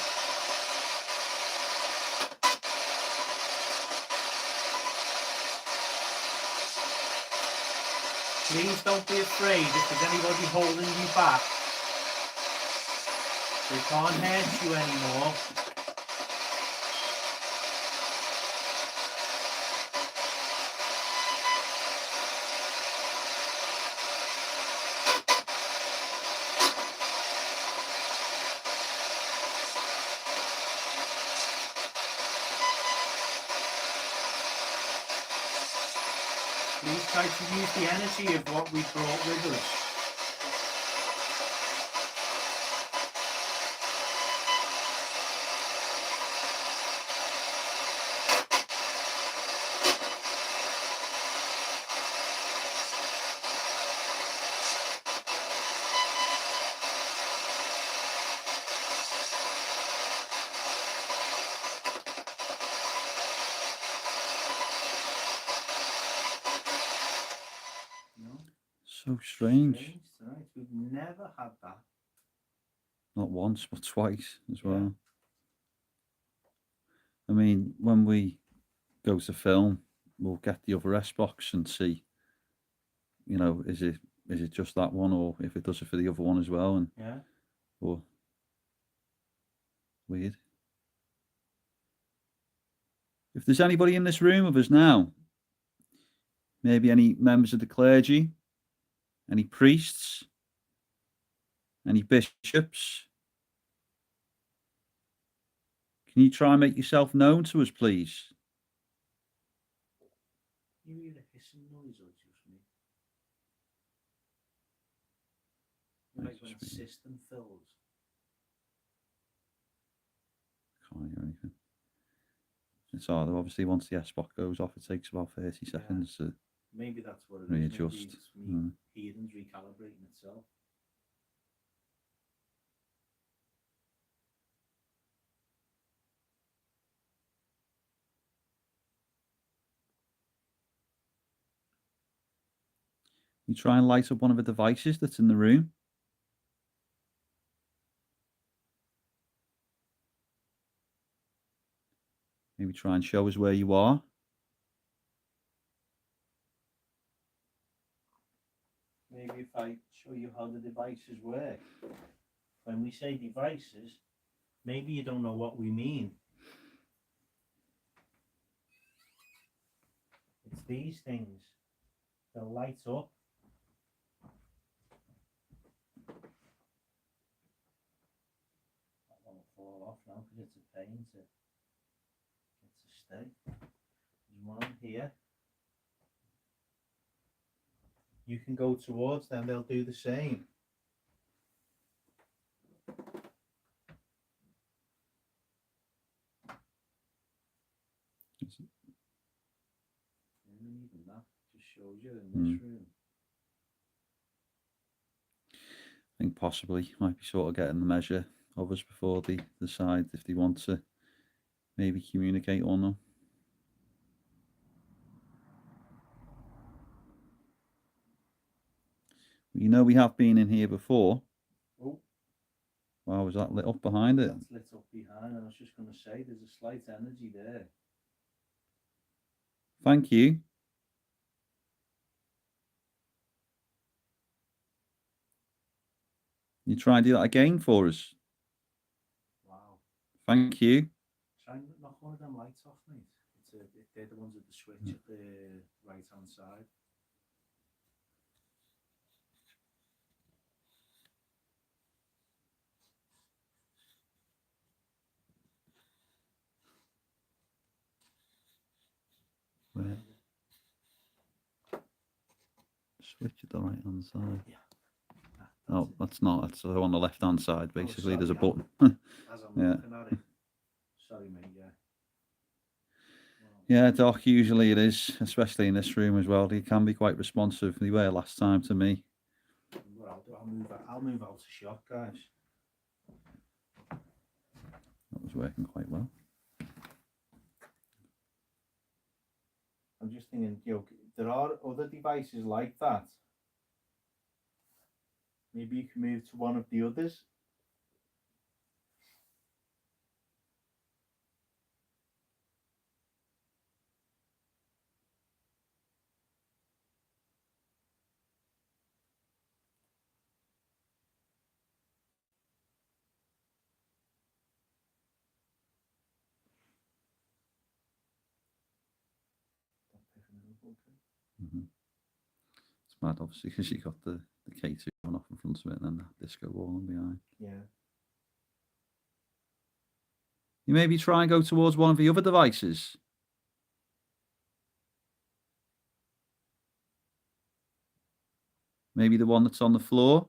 Please don't be afraid if there's anybody holding you back. They can't hurt you anymore. Please try to use the energy of what we brought with us. No? So strange. Strange tonight. We've never had that. Not once, but twice as Yeah. well. I mean, when we go to film, we'll get the other S box and see you know, is it just that one, or if it does it for the other one as well? And Yeah. or weird. If there's anybody in this room with us now, maybe any members of the clergy, any priests, any bishops, can you try and make yourself known to us, please? You hear a hissing noise or just me? Like when a system fills. Can't hear anything. It's hard. Obviously, once the S spot goes off, it takes about 30 seconds to Maybe that's what it is. readjust. Maybe it's me hearing's recalibrating itself. You try and light up one of the devices that's in the room. Maybe try and show us where you are. Maybe if I show you how the devices work. When we say devices, maybe you don't know what we mean. It's these things. They'll light up. That one will fall off now because it's a pain to stay. There's one here. You can go towards them, they'll do the same. And even that just shows you in this room. I think possibly might be sort of getting the measure of us before they decide if they want to maybe communicate or not. You know, we have been in here before. Oh. Wow, was that lit up behind it? That's lit up behind, and I was just going to say there's a slight energy there. Thank you. You try and do that again for us. Wow. Thank you. Try and knock one of them lights off, mate. They're the ones at the switch at the right hand side. Where? Switch at the right hand side. Yeah. Oh, that's not. That's on the left hand side. Basically, there's a button. As I'm Yeah. looking at it. Sorry, mate. Yeah. Yeah, Doc. Usually it is, especially in this room as well. They can be quite responsive. They were last time to me. What I'll do, I'll move out to shot, guys. That was working quite well. I'm just thinking, there are other devices like that. Maybe you can move to one of the others. It's mad, obviously, because you got the K2 on off in front of it and then that disco wall on behind. Yeah. You maybe try and go towards one of the other devices. Maybe the one that's on the floor.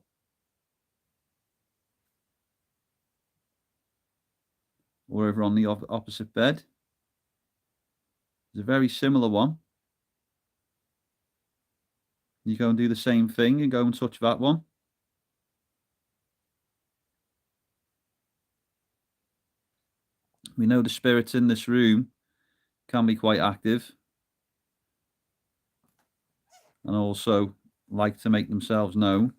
Or over on the opposite bed. There's a very similar one. You go and do the same thing and go and touch that one. We know the spirits in this room can be quite active and also like to make themselves known.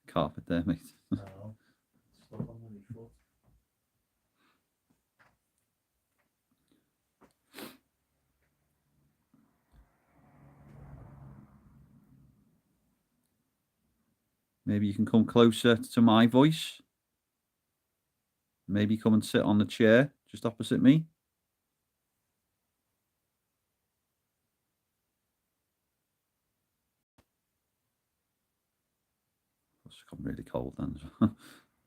Carpet there, mate. No, stuck on my foot. Maybe you can come closer to my voice. Maybe come and sit on the chair just opposite me. It's become really cold then.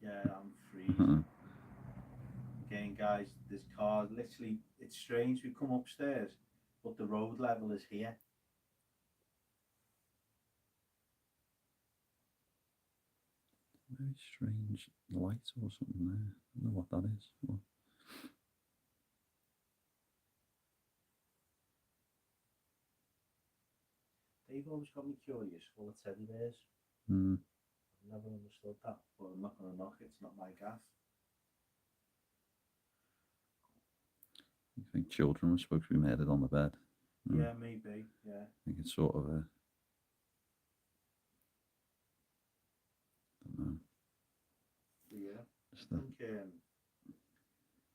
Yeah, I'm freezing. Again, guys, this car literally, it's strange. We come upstairs, but the road level is here. Very strange light or something there. I don't know what that is. Well, They've always got me curious, full of teddy bears. hmm. I've never understood that, but I'm not going to knock it. It's not my gaff. I think children were supposed to be murdered on the bed. Yeah, maybe. Yeah. I think it's sort of a. I don't know. Yeah. Just I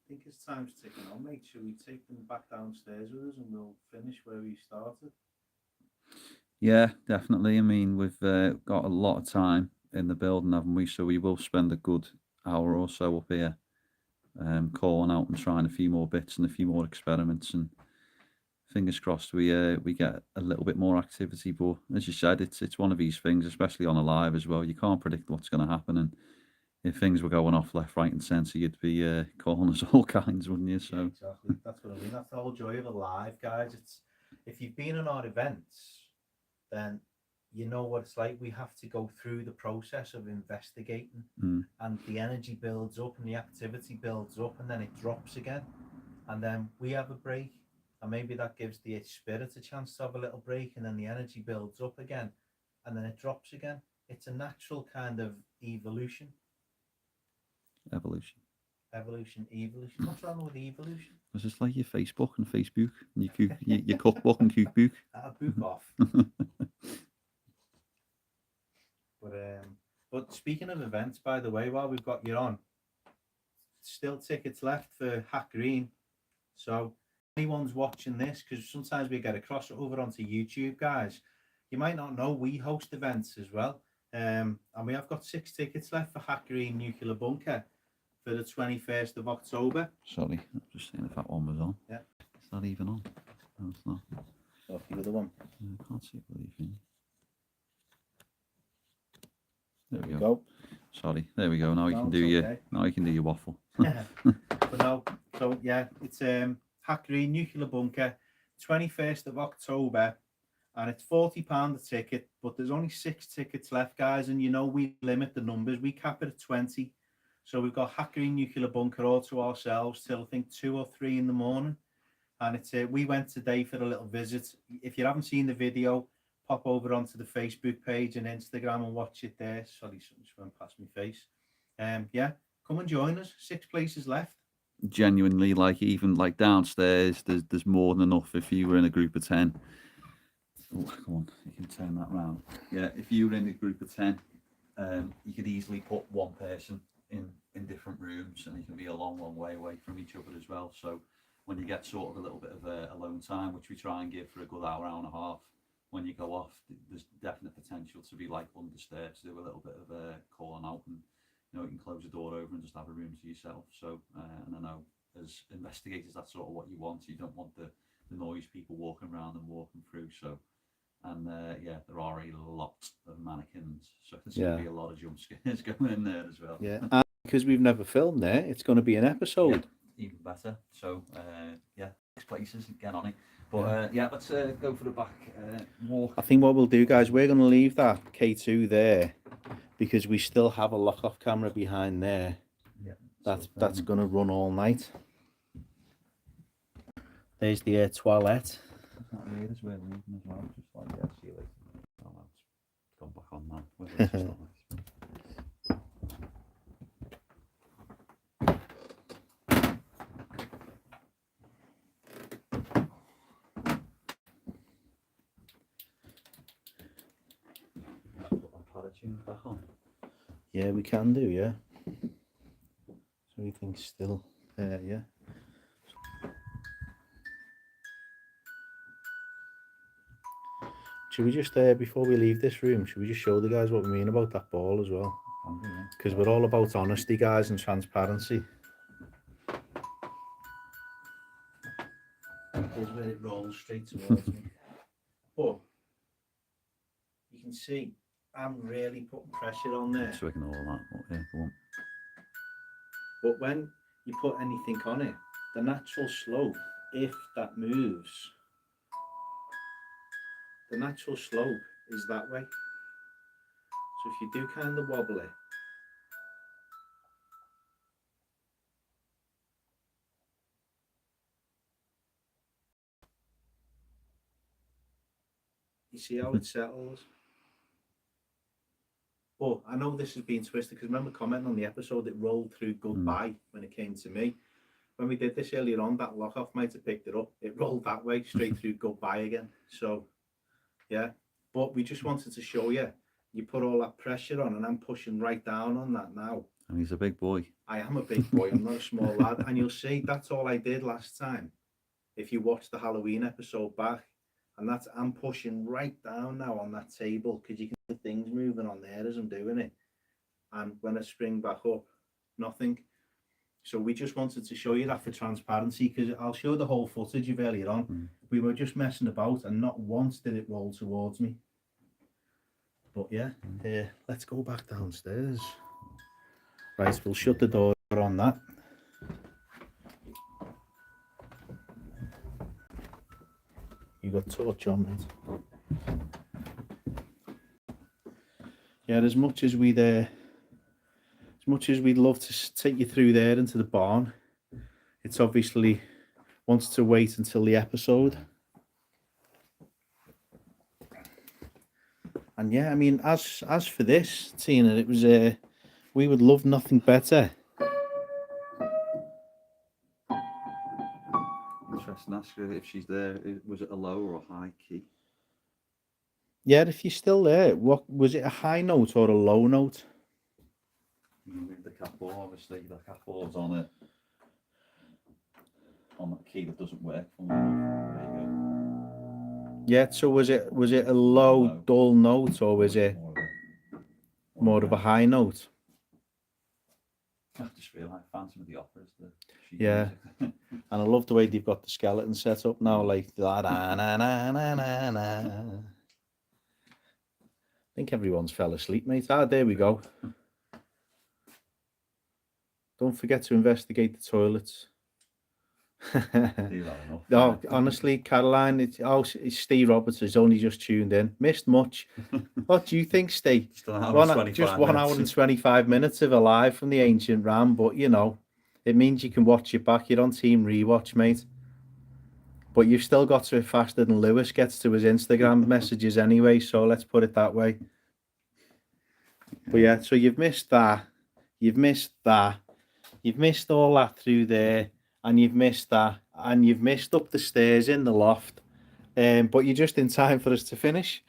think it's time's ticking on, mate. Should we take them back downstairs with us and we'll finish where we started? Yeah, definitely. I mean, we've got a lot of time in the building, haven't we? So we will spend a good hour or so up here, calling out and trying a few more bits and a few more experiments, and fingers crossed we get a little bit more activity. But as you said, it's one of these things, especially on a live as well. You can't predict what's going to happen, and if things were going off left, right, and centre, you'd be calling us all kinds, wouldn't you? So yeah, exactly. That's what I mean. That's the whole joy of a live, guys. It's if you've been in our events, then you know what it's like. We have to go through the process of investigating, and the energy builds up and the activity builds up, and then it drops again, and then we have a break, and maybe that gives the spirit a chance to have a little break, and then the energy builds up again, and then it drops again. It's a natural kind of evolution. evolution. What's wrong with evolution? It's just like your Facebook and Facebook, and your cookbook and cookbook. Book off. But speaking of events, by the way, while we've got you on, still tickets left for Hack Green. So anyone's watching this, because sometimes we get a crossover onto YouTube, guys. You might not know we host events as well, and we have got 6 tickets left for Hack Green Nuclear Bunker for the 21st of October. Sorry, I'm just seeing if that one was on. Yeah. It's not even on. No, it's not. So the other one. I can't see it with your finger. There we go. go. Sorry, there we go. Now you can do your waffle. But no, so yeah, it's Hack Green Nuclear Bunker, 21st of October, and it's £40 a ticket, but there's only 6 tickets left, guys, and you know we limit the numbers. We cap it at 20. So we've got Hack Green Nuclear Bunker all to ourselves till I think 2 or 3 in the morning. And it's we went today for a little visit. If you haven't seen the video, pop over onto the Facebook page and Instagram and watch it there. Sorry, something just went past my face. Yeah, come and join us. 6 places left. Genuinely, like even like downstairs, there's more than enough if you were in a group of 10. Oh, come on, you can turn that round. Yeah, if you were in a group of 10, you could easily put one person in different rooms, and you can be a long way away from each other as well. So when you get sort of a little bit of alone time, which we try and give for a good hour and a half, when you go off, there's definite potential to be like undisturbed, to do a little bit of calling out, and you can close the door over and just have a room to yourself. So and I know as investigators, that's sort of what you want. You don't want the noise, people walking around and walking through. So and yeah, there are a lot of mannequins, so there's going to be a lot of jump scares going in there as well. Yeah, and because we've never filmed there, it's going to be an episode. Yeah, even better. So yeah, 6 places, get on it. But yeah, let's go for the back walk. I think what we'll do, guys, we're going to leave that K2 there because we still have a lock-off camera behind there. Yeah, that's going to run all night. There's the toilet. That weird as we're leaving as well. Just like, yeah, see you later. Oh, no, it's gone back on now. Whether it's just not nice. Back on. Yeah, we can do, yeah. So everything's still there, yeah. Should we just, before we leave this room, should we just show the guys what we mean about that ball as well? Because we're all about honesty, guys, and transparency. Here's where it rolls straight towards me. But you can see I'm really putting pressure on there. So ignore that. But yeah, go on. But when you put anything on it, the natural slope, if that moves, the natural slope is that way. So if you do kind of wobble it, you see how it settles. But I know this has been twisted because remember commenting on the episode, it rolled through goodbye when it came to me. When we did this earlier on, that lock-off might have picked it up. It rolled that way, straight through goodbye again. So, yeah. But we just wanted to show you, you put all that pressure on and I'm pushing right down on that now. And he's a big boy. I am a big boy, I'm not a small lad. And you'll see, that's all I did last time. If you watch the Halloween episode back, and that's, I'm pushing right down now on that table because you can see things moving on there as I'm doing it. And when I spring back up, nothing. So we just wanted to show you that for transparency because I'll show the whole footage of earlier on. We were just messing about and not once did it roll towards me. But yeah, let's go back downstairs. Right, we'll shut the door on that. You got torch on, mate. Yeah, as much as we'd love to take you through there into the barn, it's obviously wants to wait until the episode. And yeah, I mean, as for this, Tina, it was we would love nothing better. Interesting. Ask her if she's there. Was it a low or a high key? Yeah, if you're still there, what was it, a high note or a low note? The cat ball, obviously, the cat ball's on it. On that key that doesn't work. There you go. Yeah, so was it a low, dull note, or was it more of a high note? I just feel like Phantom of the Opera's the yeah. And I love the way they've got the skeleton set up now, like that. I think everyone's fell asleep, mate. Ah, there we go. Don't forget to investigate the toilets. No, honestly, Caroline, it's Steve Roberts has only just tuned in. Missed much. What do you think, Steve? Just 1 hour and 25 minutes of a live from the ancient Ram, but you know, it means you can watch it back. You're on Team Rewatch, mate. But you've still got to it faster than Lewis gets to his Instagram messages anyway, so let's put it that way. But yeah, so you've missed that. You've missed that. You've missed all that through there. And you've missed that, and you've missed up the stairs in the loft, but you're just in time for us to finish.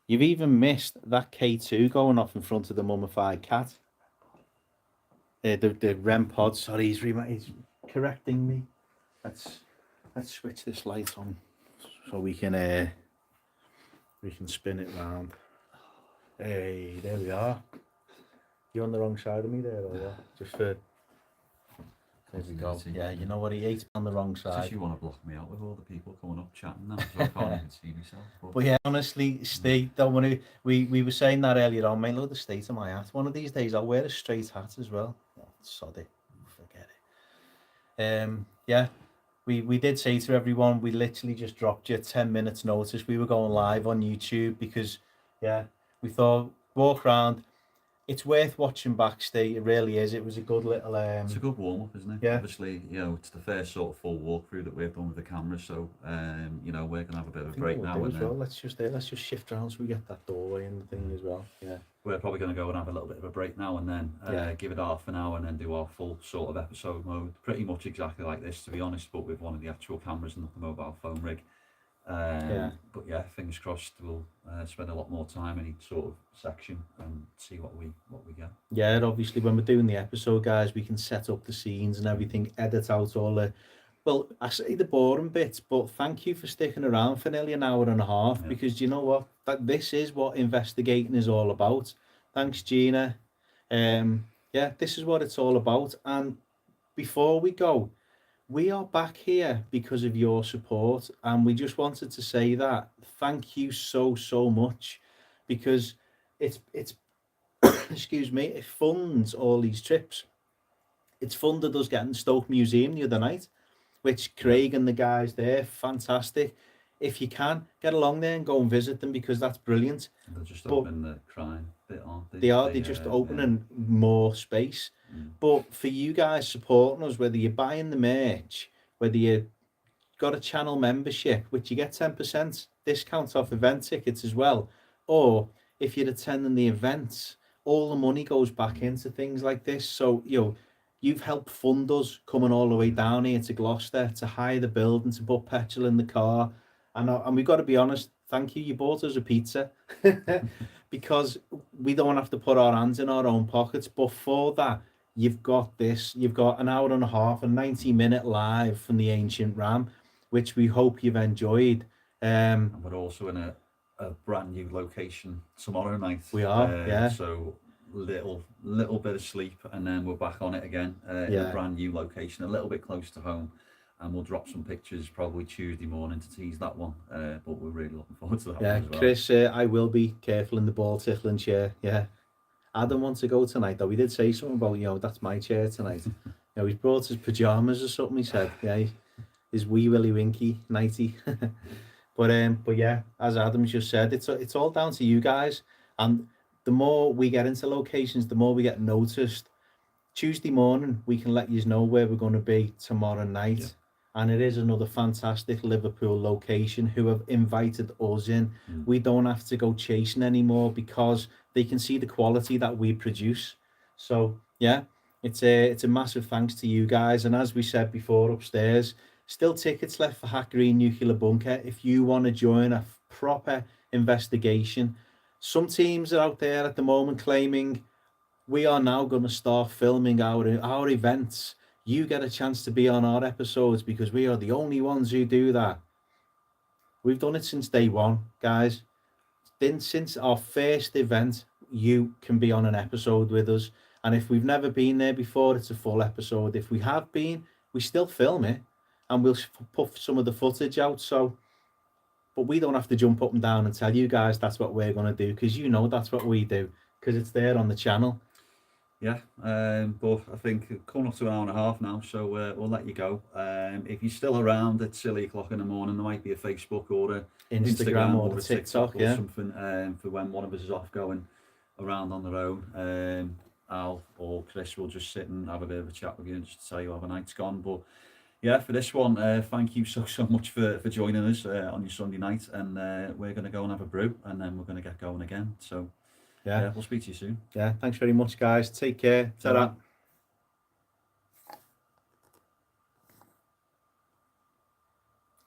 You've even missed that K2 going off in front of the mummified cat. The REM pod. Sorry, he's correcting me. Let's switch this light on so we can spin it round. Hey, there we are. You on the wrong side of me there, or what? Just for... There we go. Yeah, you know what, he ate on the wrong side. Just you want to block me out with all the people coming up chatting now, so I can't even see myself. But yeah, honestly, Steve, don't want to... We were saying that earlier on, mate, look at the state of my hat. One of these days I'll wear a straight hat as well. Oh, sod it. Forget it. Yeah, we did say to everyone, we literally just dropped you 10 minutes notice. We were going live on YouTube because, yeah, we thought, walk around. It's worth watching back, Steve. It really is. It was a good little... It's a good warm-up, isn't it? Yeah. Obviously, you know, it's the first sort of full walkthrough that we've done with the camera, so, you know, we're going to have a bit of a break now. And well. Let's just shift around so we get that doorway and the thing as well. Yeah. We're probably going to go and have a little bit of a break now and then, give it half an hour and then do our full sort of episode mode. Pretty much exactly like this, to be honest, but with one of the actual cameras and not the mobile phone rig. But yeah, fingers crossed we'll spend a lot more time in each sort of section and see what we get. Yeah, obviously when we're doing the episode, guys, we can set up the scenes and everything, edit out all the, well, I say the boring bits, but thank you for sticking around for nearly an hour and a half, Yeah. because you know what? This is what investigating is all about. Thanks, Gina. Yeah, this is what it's all about. And before we go, we are back here because of your support, and we just wanted to say that thank you so much, because it's excuse me, it funds all these trips. It's funded us getting Stoke Museum the other night, which Craig and the guys there, fantastic. If you can, get along there and go and visit them, because that's brilliant. They're just But opening the crime bit, aren't they? they're just opening more space. But for you guys supporting us, whether you're buying the merch, whether you got a channel membership, which you get 10% discount off event tickets as well, or if you're attending the events, all the money goes back into things like this. So, you've helped fund us coming all the way down here to Gloucester to hire the building, to put petrol in the car. And we've got to be honest, thank you. You bought us a pizza because we don't have to put our hands in our own pockets. But for that, you've got this. You've got an hour and a half, a 90-minute live from the Ancient Ram, which we hope you've enjoyed. And we're also in a brand new location tomorrow night. We are, yeah. So little bit of sleep, and then we're back on it again in a brand new location, a little bit close to home. And we'll drop some pictures probably Tuesday morning to tease that one. But we're really looking forward to that one as well. Chris, I will be careful in the ball tickling chair. Yeah. Adam wants to go tonight, though. We did say something about, that's my chair tonight. He's brought his pajamas or something, he said. Yeah, his wee willy winky nighty. But yeah, as Adam's just said, it's all down to you guys. And the more we get into locations, the more we get noticed. Tuesday morning, we can let you know where we're going to be tomorrow night. Yeah. And it is another fantastic Liverpool location who have invited us in. We don't have to go chasing anymore, because they can see the quality that we produce. So yeah, it's a massive thanks to you guys. And as we said before upstairs, still tickets left for Hack Green Nuclear Bunker if you want to join a proper investigation. Some teams are out there at the moment claiming we are now going to start filming our events. You get a chance to be on our episodes because we are the only ones who do that. We've done it since day one, guys. Then since our first event, you can be on an episode with us. And if we've never been there before, it's a full episode. If we have been, we still film it and we'll put some of the footage out. But we don't have to jump up and down and tell you guys that's what we're going to do, because that's what we do, because it's there on the channel. Yeah, but I think coming up to an hour and a half now, so we'll let you go. If you're still around at silly o'clock in the morning, there might be a Facebook or a Instagram or a TikTok or something for when one of us is off going around on their own. Al or Chris will just sit and have a bit of a chat with you and just tell you how the night's gone. But yeah, for this one, thank you so much for joining us on your Sunday night, and we're going to go and have a brew, and then we're going to get going again. So yeah, we'll speak to you soon. Yeah, thanks very much, guys. Take care. Ta-ra.